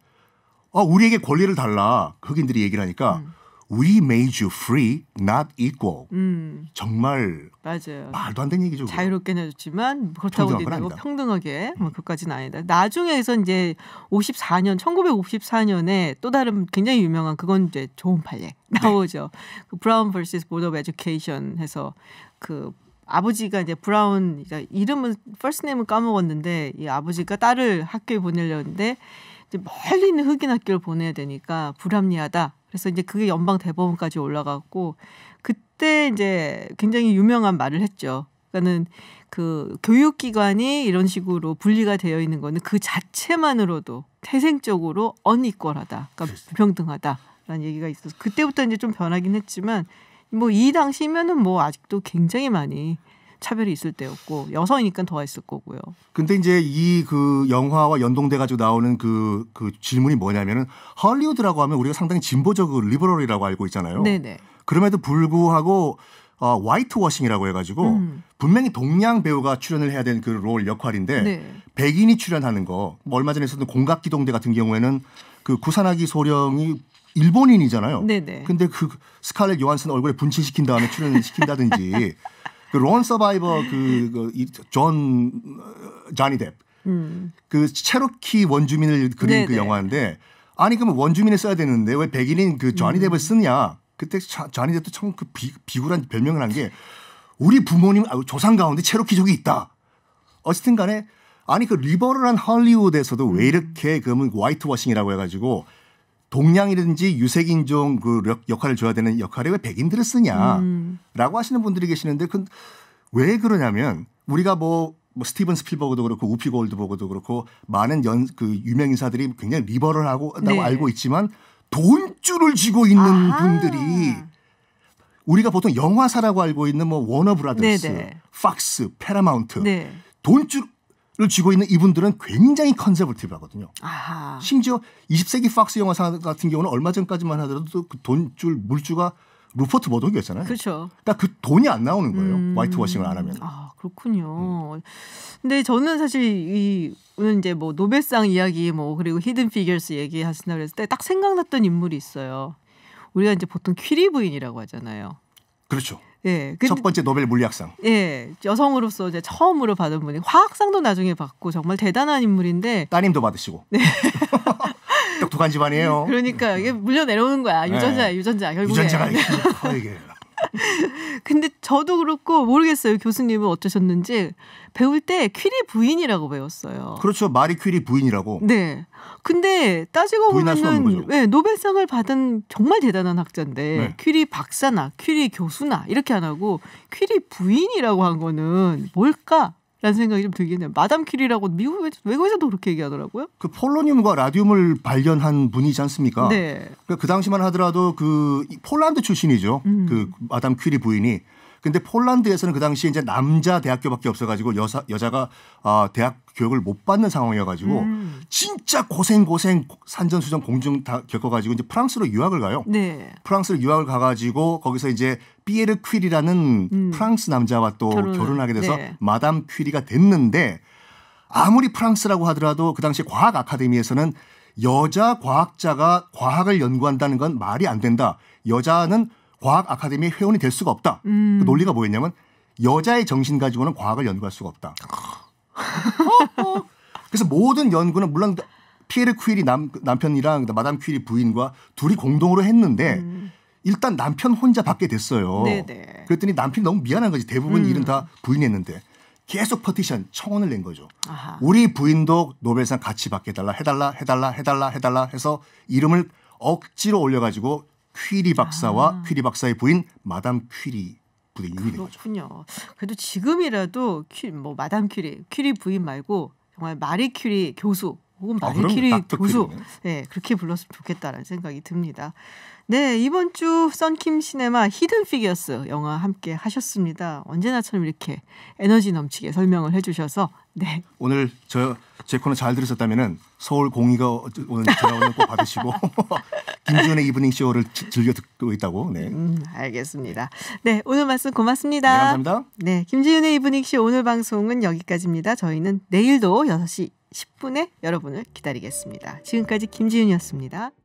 우리에게 권리를 달라. 흑인들이 얘기를 하니까 We made you free, not equal. 정말 맞아요. 말도 안 되는 얘기죠. 자유롭게 해줬지만 그렇다고 평등하게 그것까지는 아니다. 나중에서 이제 1954년에 또 다른 굉장히 유명한 그건 이제 좋은 판례 나오죠. 네. 그 브라운 vs Board of Education 해서 그 아버지가 이제 브라운 이름은 first name은 까먹었는데 이 아버지가 딸을 학교에 보내려는데 이제 멀리 있는 흑인 학교를 보내야 되니까 불합리하다. 그래서 이제 그게 연방 대법원까지 올라갔고 그때 이제 굉장히 유명한 말을 했죠. 그러니까는 그 교육기관이 이런 식으로 분리가 되어 있는 거는 그 자체만으로도 태생적으로 unequal하다. 그러니까 불평등하다라는 얘기가 있어서 그때부터 이제 좀 변하긴 했지만 뭐 이 당시면은 뭐 아직도 굉장히 많이 차별이 있을 때였고 여성이니까 더 있을 거고요. 근데 이제 이 그 영화와 연동돼 가지고 나오는 그 질문이 뭐냐면은 할리우드라고 하면 우리가 상당히 진보적 리버럴이라고 알고 있잖아요. 네네. 그럼에도 불구하고 화이트 워싱이라고 해가지고 분명히 동양 배우가 출연을 해야 되는 그 롤 역할인데 네. 백인이 출연하는 거 뭐 얼마 전에 있었던 공각기동대 같은 경우에는 그 구사나기 소령이 일본인이잖아요. 네네. 근데 그 스칼렛 요한슨 얼굴에 분칠시킨 다음에 출연을 시킨다든지 그 론 서바이버 조니 뎁 그 체로키 원주민을 그린 네네. 그 영화인데 아니 그러면 원주민을 써야 되는데 왜 백인인 그 조니 뎁을 쓰냐? 그때 조니 뎁도 참 그 비굴한 별명을 한 게 우리 부모님 조상 가운데 체로키족이 있다. 어쨌든 간에 아니 그 리버럴한 할리우드에서도 왜 이렇게 그러면 화이트 워싱이라고 해가지고 동양이든지 유색인종 그 역할을 줘야 되는 역할에 왜 백인들을 쓰냐라고 하시는 분들이 계시는데 그 왜 그러냐면 우리가 뭐 스티븐 스필버그도 그렇고 우피 골드버그도 그렇고 많은 그 유명 인사들이 굉장히 리버럴하고 네. 알고 있지만 돈줄을 쥐고 있는 분들이 우리가 보통 영화사라고 알고 있는 뭐 워너 브라더스, 네네. 팍스, 패러마운트 네. 돈줄을 쥐고 있는 이분들은 굉장히 컨저버티브하거든요. 아하. 심지어 20세기 팍스 영화사 같은 경우는 얼마 전까지만 하더라도 그 돈줄 물주가 루퍼트 머독이었잖아요. 그렇죠. 그러니까 그 돈이 안 나오는 거예요. 화이트 워싱을 안 하면. 아 그렇군요. 근데 저는 사실 오늘 이제 뭐 노벨상 이야기 뭐 그리고 히든 피겨스 얘기하신다고 그랬을 때 딱 생각났던 인물이 있어요. 우리가 이제 보통 퀴리 부인이라고 하잖아요. 그렇죠. 예, 첫 번째 노벨 물리학상. 예, 여성으로서 이제 처음으로 받은 분이 화학상도 나중에 받고 정말 대단한 인물인데 따님도 받으시고. 네. 똑똑한 집안이에요. 그러니까 이게 물려 내려오는 거야. 유전자 결국에. 유전자가 이게. 근데 저도 그렇고 모르겠어요. 교수님은 어떠셨는지 배울 때 퀴리 부인이라고 배웠어요. 그렇죠. 마리 퀴리 부인이라고. 네. 근데 따지고 보면은 네, 노벨상을 받은 정말 대단한 학자인데 네. 퀴리 박사나 퀴리 교수나 이렇게 안 하고 퀴리 부인이라고 한 거는 뭘까? 라는 생각이 좀 들긴 해요. 마담 퀴리라고 미국 외국에서도 그렇게 얘기하더라고요. 그 폴로늄과 라듐을 발견한 분이지 않습니까? 네. 그 당시만 하더라도 그 폴란드 출신이죠. 그 마담 퀴리 부인이. 근데 폴란드에서는 그 당시에 이제 남자 대학교밖에 없어가지고 여자가 대학 교육을 못 받는 상황이어가지고 진짜 고생 산전수전 공중 다 겪어가지고 이제 프랑스로 유학을 가요. 네. 프랑스로 유학을 가가지고 거기서 이제 피에르 퀴리라는 프랑스 남자와 또 결혼하게 돼서 네. 마담 퀴리가 됐는데 아무리 프랑스라고 하더라도 그 당시 과학 아카데미에서는 여자 과학자가 과학을 연구한다는 건 말이 안 된다. 여자는 과학 아카데미의 회원이 될 수가 없다. 그 논리가 뭐였냐면 여자의 정신 가지고는 과학을 연구할 수가 없다. 그래서 모든 연구는 물론 피에르 퀴리 남편이랑 마담 퀴리 부인과 둘이 공동으로 했는데 일단 남편 혼자 받게 됐어요. 네네. 그랬더니 남편이 너무 미안한 거지. 대부분 일은 다 부인이 했는데 계속 퍼티션 청원을 낸 거죠. 아하. 우리 부인도 노벨상 같이 받게 해달라 해서 이름을 억지로 올려가지고 퀴리 박사와 퀴리 박사의 부인 마담 퀴리 부인이 된 거죠. 그렇군요. 그래도 지금이라도 마담 퀴리 부인 말고 정말 마리 퀴리 교수 혹은 마리 퀴리 교수 네, 그렇게 불렀으면 좋겠다라는 생각이 듭니다. 네, 이번 주 썬킴 시네마 히든 피겨스 영화 함께 하셨습니다. 언제나처럼 이렇게 에너지 넘치게 설명을 해주셔서 네. 오늘 제 코너 잘 들으셨다면은 서울 공의가 오늘 전화 꼭 받으시고 김지윤의 이브닝 쇼를 즐겨 듣고 있다고. 네. 알겠습니다. 네, 오늘 말씀 고맙습니다. 네, 감사합니다. 네, 김지윤의 이브닝 쇼 오늘 방송은 여기까지입니다. 저희는 내일도 6시 10분에 여러분을 기다리겠습니다. 지금까지 김지윤이었습니다.